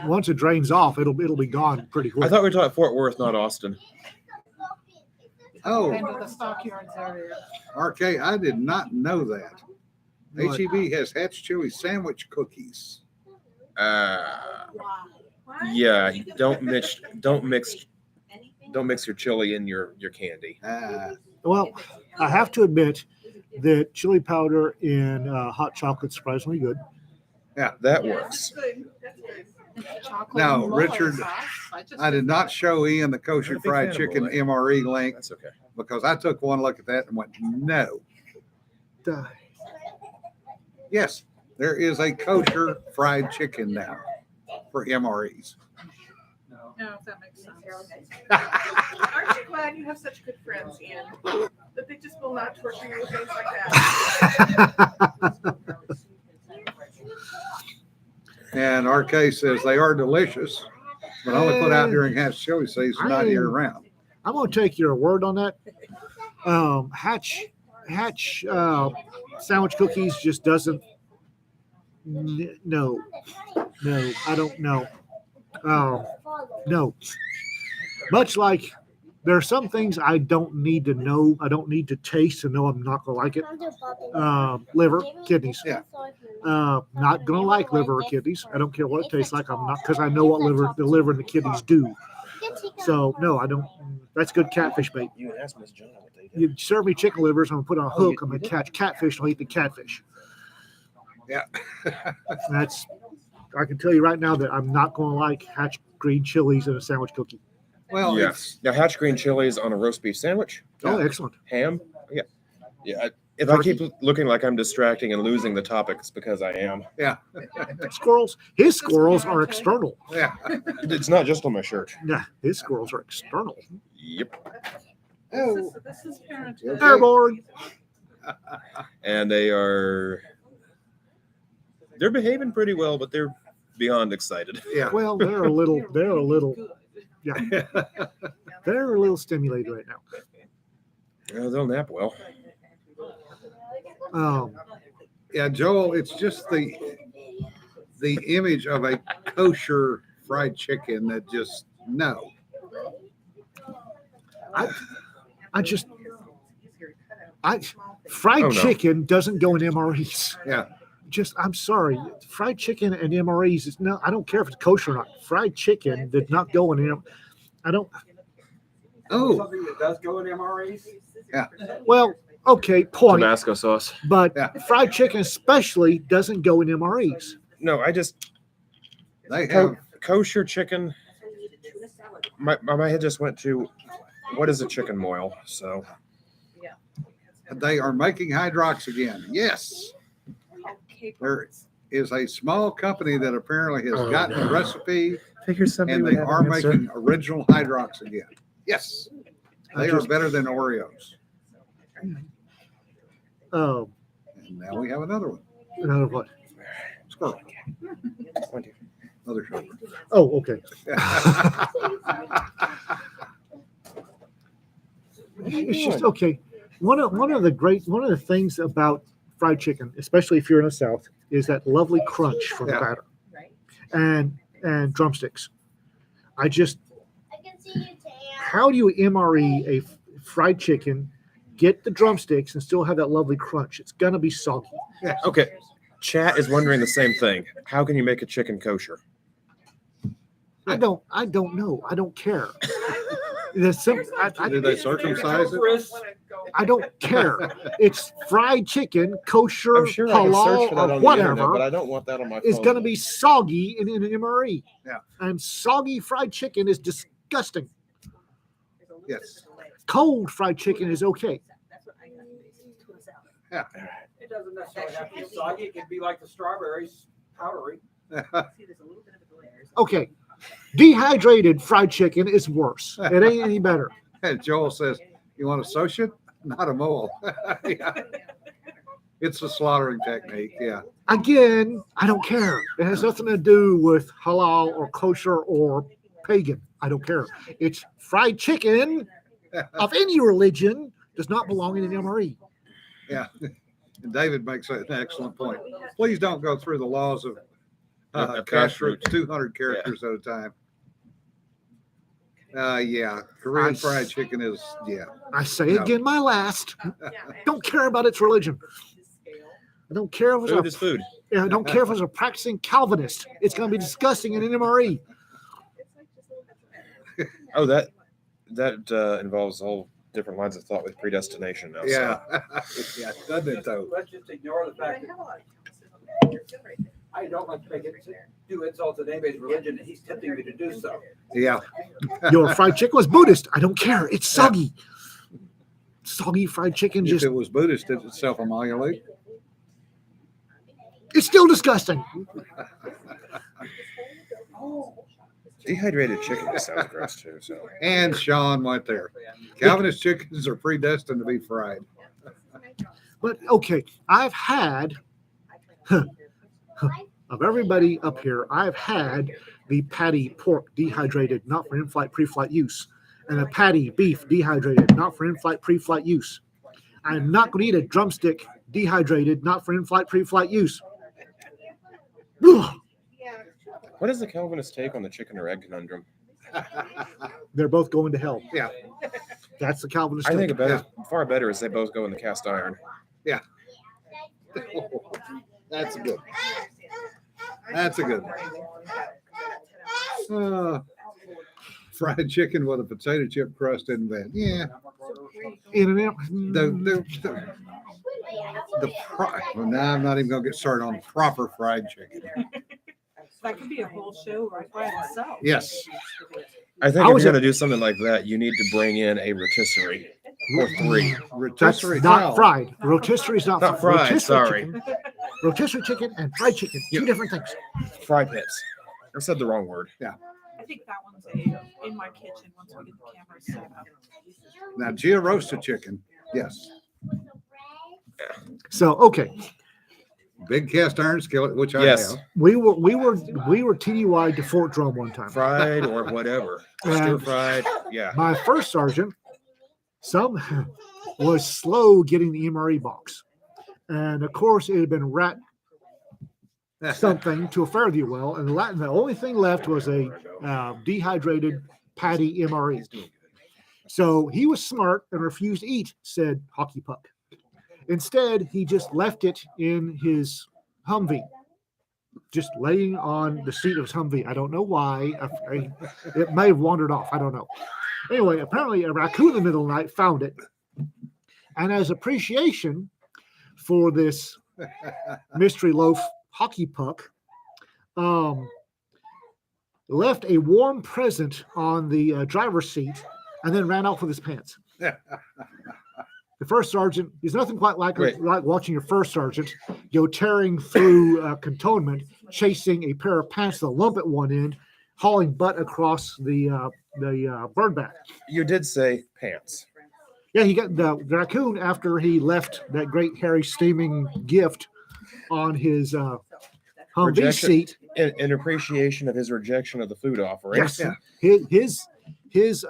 Once it drains off, it'll be gone pretty I quick. thought we were talking Fort Worth, not Austin. Oh, End of the stockyards area. RK, I did not know that. What? HEB has Hatch Chili sandwich cookies. Yeah, don't mix your chili in your candy. Well, I have to admit that chili powder in hot chocolate's surprisingly good. That That's works. good. That's good. Chocolate Now, and mole Richard, sauce. just I did not show Ian the Not kosher a big fried fan of chicken Bullet. MRE link That's okay. because I took one look at that and went, no. Uh, Yes, there is a kosher fried chicken now for MREs. No, if that makes sense. Aren't you glad you have such good friends, Ian? That they just will not torture you with things like that. And RK says they are delicious, but only put out during Hatch Chili season, not year round. I'm going to take your word on that. Hatch sandwich cookies just doesn't. No, I don't know. No. Much like there are some things I don't need to know. I don't need to taste to know I'm not going to like it. Liver, kidneys. Yeah. Not going to like liver or kidneys. I don't care what it tastes like. I'm not, because I know what the liver and the kidneys do. So no, I don't. That's good catfish bait. You asked Miss John what they did. You serve me chicken livers, I'm gonna put on a hook. I'm gonna catch catfish. I'll eat the catfish. Yeah. That's. I can tell you right now that I'm not going to like Hatch green chilies in a sandwich cookie. Well, Yeah. it's, Now, Hatch green chilies on a roast beef sandwich, Oh, Yeah. excellent. ham. Yeah. If I keep looking like I'm distracting and losing the topic, it's because I am. Squirrels. His squirrels are external. yeah. It's not just on my shirt. Yeah, his squirrels are external. Yep. This is parenthood. Airborne. And they're behaving pretty well, but they're beyond excited. Yeah. Well, they're a little stimulated right now. Well, they'll nap well. Yeah, Joel, it's just the image of a kosher fried chicken that just, no. Fried Oh, no. chicken doesn't go in MREs. Yeah. I'm sorry. Fried chicken and MREs is no. I don't care if it's kosher or not. Fried chicken did not go in them. I don't. Oh, Something that does go in MREs. Well, okay, point. Tabasco sauce. But Yeah. fried chicken especially doesn't go in MREs. No, they have, kosher chicken. My head just went to what is a chicken moil? So they are making Hydrox again. Yes. There is a small company that apparently has gotten a recipe figure somebody and would they have are an answer. making original Hydrox again. Yes. They are better than Oreos. Oh, And now we have another one. another what? Squirrel. Another shoulder. Oh, okay. It's just okay. One of the things about fried chicken, especially if you're in the South, is that lovely crunch from the Yeah. batter and drumsticks. How do you MRE a fried chicken, get the drumsticks, and still have that lovely crunch? It's gonna be soggy. Okay. Chat is wondering the same thing. How can you make a chicken kosher? I don't know. I don't care. Did they circumcise it? I don't care. It's fried chicken, kosher, I'm sure I can search halal, for that or on the internet, but whatever. I don't want that on my phone. Is going to be soggy in an MRE. Yeah. And soggy fried chicken is disgusting. Yes. Cold fried chicken is okay. Yeah. It doesn't necessarily have to be soggy. It can be like the strawberries, powdery. See, there's a little bit of a glare. Okay. Dehydrated fried chicken is worse. It ain't any better. And Joel says, "You want associate, not a mole." Yeah. It's a slaughtering technique. Yeah. Again, I don't care. It has nothing to do with halal or kosher or pagan. I don't care. It's fried chicken of any religion does not belong in an MRE. Yeah. And David makes an excellent point. Please don't go through the laws of kashrut, 200 characters at a time. Yeah. Korean fried chicken is, yeah. I say No. again, my last. Don't care about its religion. I don't care if Food it's is food. I don't care if it's a practicing Calvinist. It's going to be disgusting in an MRE. Oh, that involves whole different lines of thought with predestination now. Yeah. Yeah. Doesn't it though? Let's just ignore the fact that I don't like to make it do insult to anybody's religion, and he's tempting me to do so. Yeah. Your fried chicken was Buddhist. I don't care. It's soggy. Soggy fried chicken If just, it was Buddhist, did it self-immolate? it's still disgusting. Dehydrated chicken sounds gross too. So And Sean went there. Calvinist chickens are predestined to be fried. But okay, I've had, of everybody up here, I've had the patty pork dehydrated, not for in-flight, pre-flight use, and a patty beef dehydrated, not for in-flight, pre-flight use. I'm not going to eat a drumstick dehydrated, not for in-flight, pre-flight use. Ugh, what is the Calvinist take on the chicken or egg conundrum? they're both going to hell. Yeah. That's the Calvinist I think take. far better is they both go in the cast iron. That's good. That's a good one. Fried chicken with a potato chip crust isn't bad. Yeah. In and out. Well, now I'm not even gonna get started on proper fried chicken. That could be a whole show right by itself. Yes. I think I if was you're going to do something like that, you need to bring in a rotisserie or 3. That's Rotisserie not fowl. fried. Rotisserie is not, Not fried, Rotisserie sorry. Chicken, rotisserie chicken and fried chicken, two Yeah. different things. Fry pits. I said the wrong word. I think that one's in my kitchen once we get the cameras set up. Now, Gia roasted chicken. Yes. So okay, Big cast iron skillet, which I Yes. have. we were TDY to Fort Drum one time. Fried or whatever. Stir And fried. Yeah. my first sergeant, was slow getting the MRE box, and of course it had been wrapped something to a fare thee well, and the only thing left was a dehydrated patty MRE. So he was smart and refused to eat said hockey puck. Instead, he just left it in his Humvee, just laying on the seat of his Humvee. I don't know why. It may have wandered off. I don't know. Anyway, apparently a raccoon in the middle of the night found it. And as appreciation for this mystery loaf hockey puck, left a warm present on the driver's seat and then ran off with his pants. The first sergeant is nothing quite like watching your first sergeant go tearing through cantonment, chasing a pair of pants with a lump at one end, hauling butt across the bird bath. You did say pants. Yeah, he got the raccoon after he left that great hairy steaming gift on his Humvee Rejection. seat. In appreciation of his rejection of the food offering. Yes, his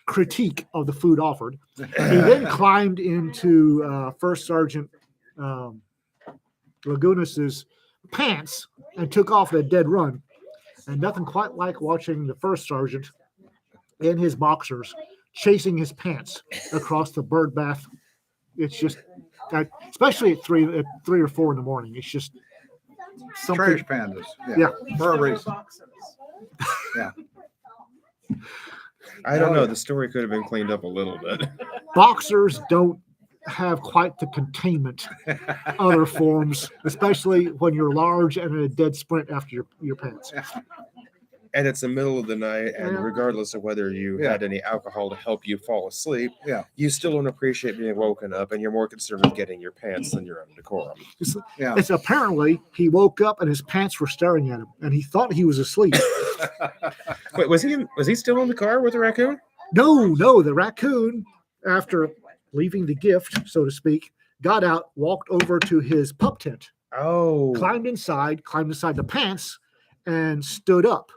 critique of the food offered. He then climbed into First Sergeant Lagunas' pants and took off at a dead run. And nothing quite like watching the first sergeant in his boxers chasing his pants across the bird bath. It's just, especially at 3 or 4 in the morning. It's just something. Trash pandas. Yeah. For a reason. I don't know. The story could have been cleaned up a little bit. Boxers don't have quite the containment other forms, especially when you're large and in a dead sprint after your pants. and it's the middle of the night, and Yeah. regardless of whether you Yeah. had any alcohol to help you fall asleep, Yeah. you still don't appreciate being woken up, and you're more concerned with getting your pants than your own decorum. Yeah. It's apparently he woke up and his pants were staring at him, and he thought he was asleep. Wait, was he still in the car with the raccoon? No, the raccoon, after leaving the gift, so to speak, got out, walked over to his pup tent, Oh, climbed inside the pants, and stood up.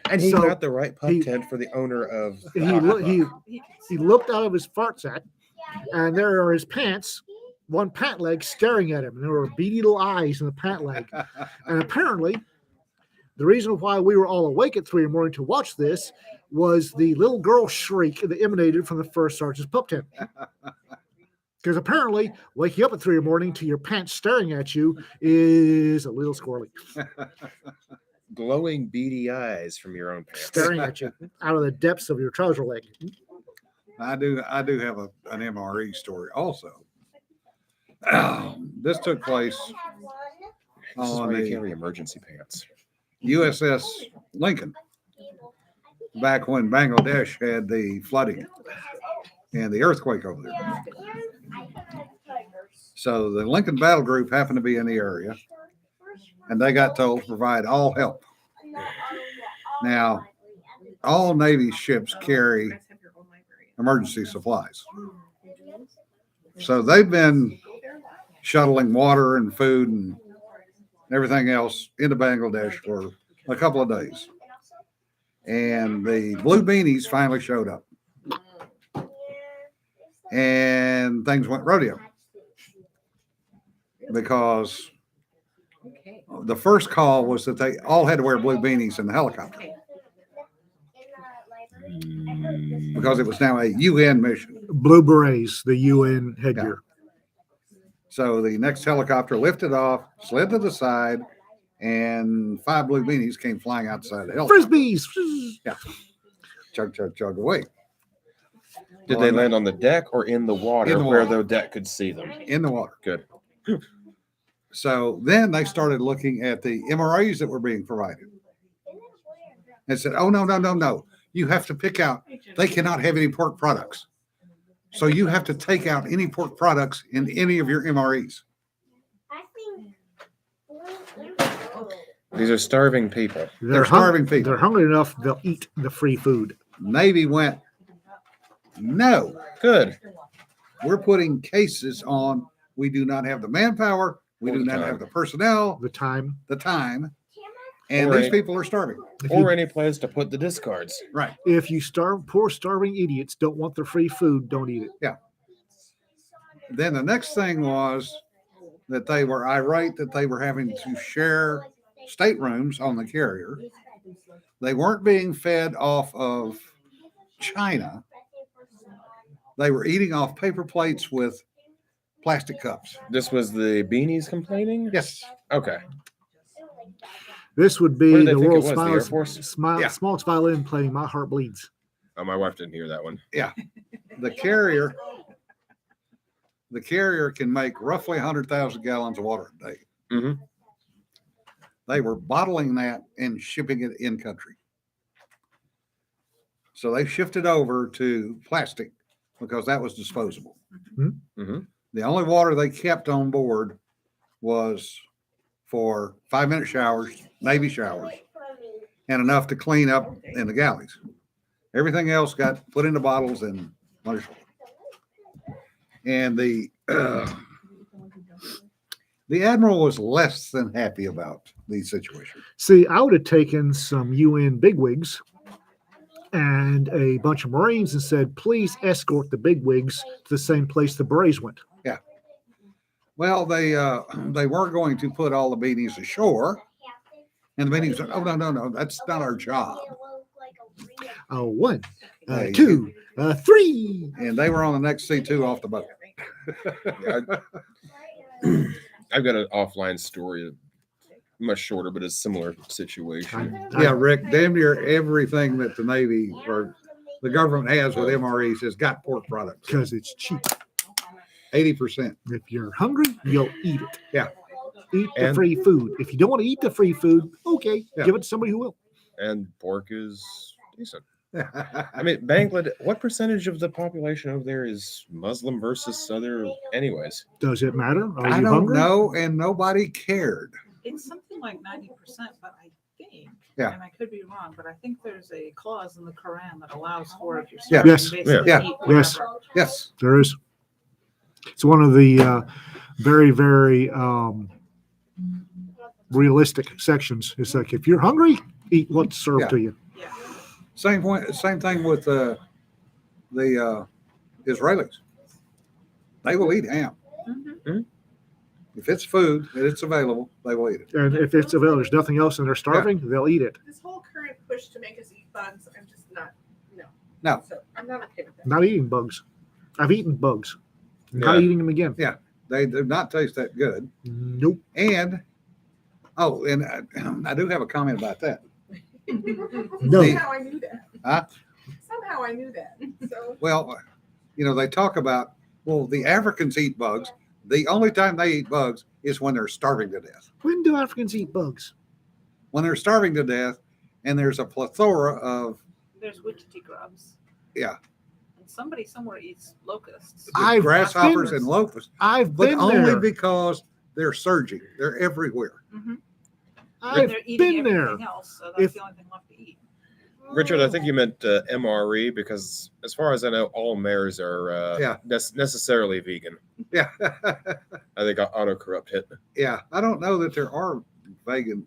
and he so got the right pup he- tent for the owner of. He looked out of his fart sack, and there are his pants, one pant leg staring at him, and there were beady little eyes in the pant leg. And apparently, the reason why we were all awake at 3 in the morning to watch this was the little girl shriek that emanated from the first sergeant's pup tent. Because apparently, waking up at 3 in the morning to your pants staring at you is a little squirrely, Glowing beady eyes from your own pants. staring at you out of the depths of your trouser leg. I do have an MRE story also. This took place This is on why you the carry emergency pants. USS Lincoln back when Bangladesh had the flooding and the earthquake over there. So the Lincoln Battle Group happened to be in the area, and they got told to provide all help. Now, all Navy ships carry emergency supplies. So they've been shuttling water and food and everything else into Bangladesh for a couple of days. And the blue beanies finally showed up. And things went rodeo. Because the first call was that they all had to wear blue beanies in the helicopter because it was now a UN mission. Blue berets, the UN headgear. So the next helicopter lifted off, slid to the side, and 5 blue beanies came flying outside the helicopter. Frisbees. Chug, chug, chug away. Did they land on the deck or in the water, In the where water. the deck could see them? In the water. Good. So then they started looking at the MRAs that were being provided. And said, oh, no. You have to pick out, they cannot have any pork products. So you have to take out any pork products in any of your MREs. These are starving people. They're starving people. They're hungry enough, they'll eat the free food. Navy went, no, Good. we're putting cases on. We do not have the manpower. We Or do the not time. have the personnel, The time. the time. And Or these a- people are starving. Or any place to put the discards. Right. If you starve, poor starving idiots don't want their free food, don't eat it. Then the next thing was that they were irate that they were having to share staterooms on the carrier. They weren't being fed off of China. They were eating off paper plates with plastic cups. This was the beanies complaining? Yes. Okay. This would What be did they the think it world's was, the Air smallest, Force? Yeah. smallest violin playing My Heart Bleeds. Oh, my wife didn't hear that one. The carrier can make roughly 100,000 gallons of water a day. Mhm. They were bottling that and shipping it in country. So they shifted over to plastic because that was disposable. Mhm. The only water they kept on board was for 5-minute showers, Navy showers, and enough to clean up in the galleys. Everything else got put into bottles and wonderful. And the admiral was less than happy about the situation. See, I would have taken some UN bigwigs and a bunch of Marines and said, please escort the bigwigs to the same place the berets went. Well, they weren't going to put all the beanies ashore, and the beanies said, "Oh no, that's not our job." One, Hey, two, three. And they were on the next C2 off the boat. I've got an offline story, much shorter, but a similar situation. Yeah, Rick, damn near everything that the Navy or the government has with MREs has got pork products. Because it's cheap. 80%. If you're hungry, you'll eat it. Yeah. Eat the And- free food. If you don't want to eat the free food, okay, Yeah. give it to somebody who will. and pork is decent. I mean, Bangladesh. What percentage of the population over there is Muslim versus other? Anyways, Does it matter? Are I you don't hungry? know, and nobody cared. It's something like 90%, but I think, Yeah. and I could be wrong, but I think there's a clause in the Quran that allows for if you're Yeah. starving, Yes. basically Yeah. eat Yes. whatever. Yes. There is. It's one of the very, very realistic sections. It's like if you're hungry, eat what's served Yeah. to you. Yeah. Same point. Same thing with the Israelis. They will eat ham Mhm. if it's food and it's available. They will eat it. And if it's available, there's nothing else and they're starving, they'll eat it. This whole current push to make us eat bugs, I'm just not, no. No. So I'm not okay with that. Not eating bugs. I've eaten bugs. Not Yeah. eating them again. Yeah. They do not taste that good. Nope. And I do have a comment about that. No. Somehow I knew that. Huh? Somehow I knew that. So Well, they talk about, well, the Africans eat bugs. The only time they eat bugs is when they're starving to death. When do Africans eat bugs? When they're starving to death, and there's a plethora of There's witchetty grubs. Yeah. And somebody somewhere eats locusts. I've grasshoppers been- and locusts, I've but been only there. because they're surging. They're everywhere. Mhm. I've And they're eating been there. everything else, so that's If- the only thing left to eat. Richard, I think you meant MRE because, as far as I know, all mares are Yeah. necessarily vegan. Yeah. I think autocorrupt hit. Yeah. I don't know that there are vegan,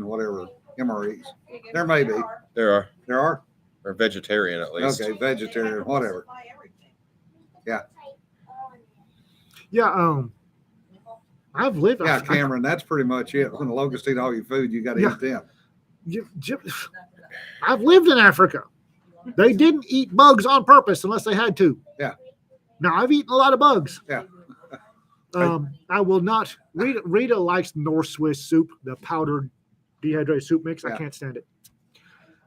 whatever MREs. There may be. There are, There are? or vegetarian at least. Okay, vegetarian, whatever. Yeah, I've lived. Yeah, Cameron, that's pretty much it. When the locusts eat all your food, you got to Yeah. eat them. I've lived in Africa. They didn't eat bugs on purpose unless they had to. Yeah. Now I've eaten a lot of bugs. Yeah. I will not. Rita likes North Swiss soup, the powdered dehydrated soup mix. Yeah. I can't stand it.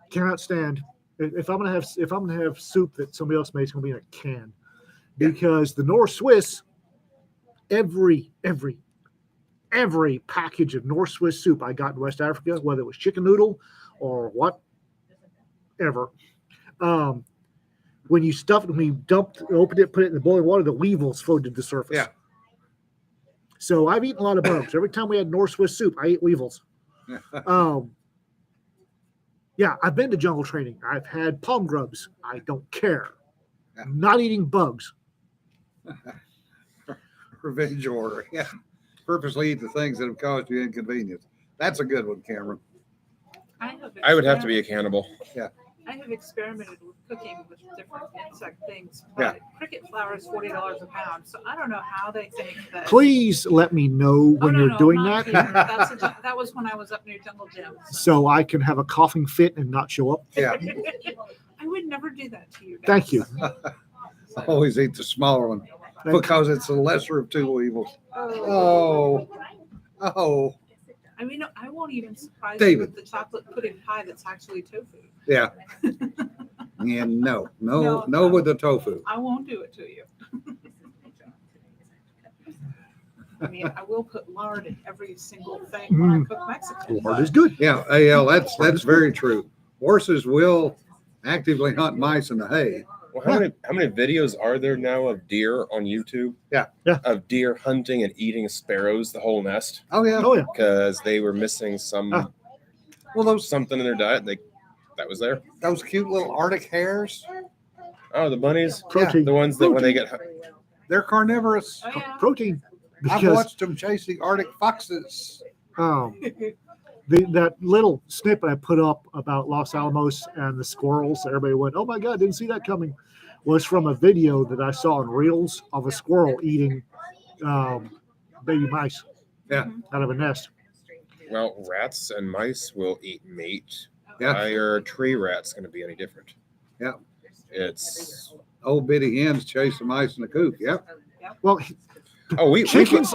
Cannot stand. If I'm gonna have soup that somebody else makes, it's gonna be in a can, Yeah. because the North Swiss, every package of North Swiss soup I got in West Africa, whether it was chicken noodle or whatever, when you opened it, put it in the boiling water, the weevils floated to the surface. Yeah. So I've eaten a lot of bugs. Every time we had North Swiss soup, I ate weevils. Yeah, I've been to jungle training. I've had palm grubs. I don't care. Yeah. Not eating bugs. Revenge order. Yeah. Purposely eat the things that have caused you inconvenience. That's a good one, Cameron. I would have to be a cannibal. I have experimented with cooking with different insect things. Yeah. But cricket flour is $40 a pound, so I don't know how they think that. Please let me know when no, you're no, doing not that, here. That was when I was up near Jungle Gym. so I can have a coughing fit and not show up. Yeah. I would never do that to you. Guys. Thank you. Always eat the smaller one Thank because it's the lesser of two evils. Oh. Oh. I mean, I won't even surprise David. you with the chocolate pudding pie that's actually tofu. Yeah. Yeah, no No. with the tofu. I won't do it to you. I mean, I will put lard in every single thing when I cook Mexican. Lard but- is good. Yeah, AL, that's very true. Horses will actively hunt mice in the hay. Well, how many videos are there now of deer on YouTube? Yeah. Yeah. Of deer hunting and eating sparrows, the whole nest, Oh yeah. Oh yeah. because they were missing some Ah. Well, those something in their diet. That was there. cute little Arctic hares, Oh, the bunnies, Protein. the ones that when they get they're carnivorous. Oh, yeah. Protein. I've Because watched them chasing Arctic foxes. that little snippet I put up about Los Alamos and the squirrels, everybody went, "Oh my God, didn't see that coming," was from a video that I saw in Reels of a squirrel eating baby mice Yeah. out of a nest. well, rats and mice will eat meat. Yeah. Why are tree rats going to be any different? Yeah. It's Old bitty hens chasing mice in the coop. Yep. Well, we chickens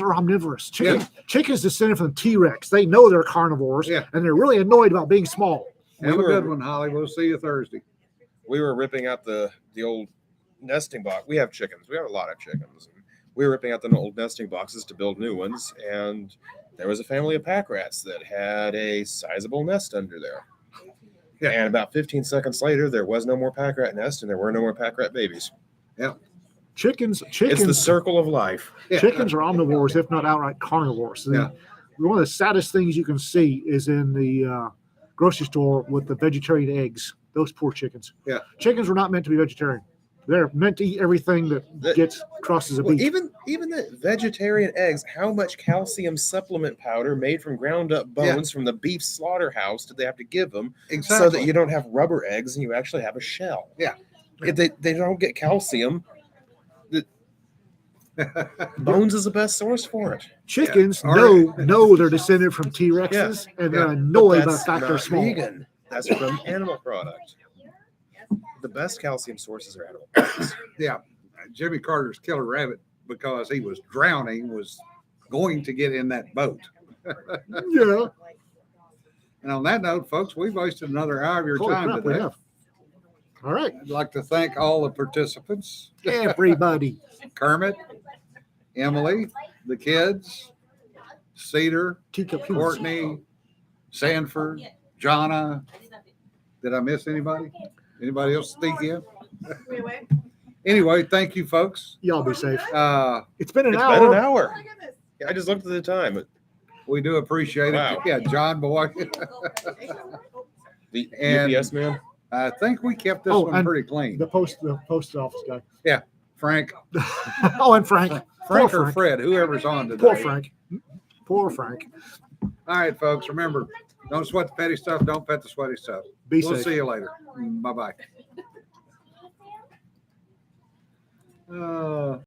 are omnivorous. Chickens descended from the T-Rex. They know they're carnivores, Yeah. and they're really annoyed about being small. We Have a were- good one, Holly. We'll see you Thursday. we were ripping out the old nesting box. We have chickens. We have a lot of chickens. And we were ripping out the old nesting boxes to build new ones, and there was a family of pack rats that had a sizable nest under there. Yeah. And about 15 seconds later, there was no more pack rat nest and there were no more pack rat babies. Chickens, It's the circle of life. Yeah. chickens are omnivores, if not outright carnivores. Yeah. One of the saddest things you can see is in the grocery store with the vegetarian eggs. Those poor chickens. Yeah. Chickens were not meant to be vegetarian. They're meant to eat everything that gets crosses a Well, beef. even the vegetarian eggs, how much calcium supplement powder made from ground up bones from the beef slaughterhouse did they have to give them Exactly. so that you don't have rubber eggs and you actually have a shell? Yeah. If they don't get calcium, bones is the best source for it. Chickens Yeah. know they're descended from T-Rexes, and they're Yeah. annoyed But by the that's fact they're not small. vegan. That's from animal product. The best calcium sources are animal products. Yeah. Jimmy Carter's killer rabbit, because he was drowning, was going to get in that boat. Yeah. And on that note, folks, we've wasted another hour of your Holy time crap, we today. have. All right, I'd like to thank all the participants, everybody. Kermit, Emily, the kids, Cedar, Teacup humans. Courtney, Sanford, Jonna. Did I miss anybody? Anybody else speak in? Anyway. Anyway, thank you, folks. Y'all be safe. It's It's been an It's hour. been an hour. Oh my goodness. Yeah, I just looked at the time. We do appreciate it. Wow. Yeah, John Boy. The And- UPS man. I think we kept this Oh, one and pretty clean. The post office guy. Frank, Oh, and Frank. Frank Poor or Fred, whoever's on today. Poor Frank. Poor Frank. All right, folks, remember, don't sweat the petty stuff. Don't pet the sweaty stuff. Be We'll safe. see you later. Bye-bye.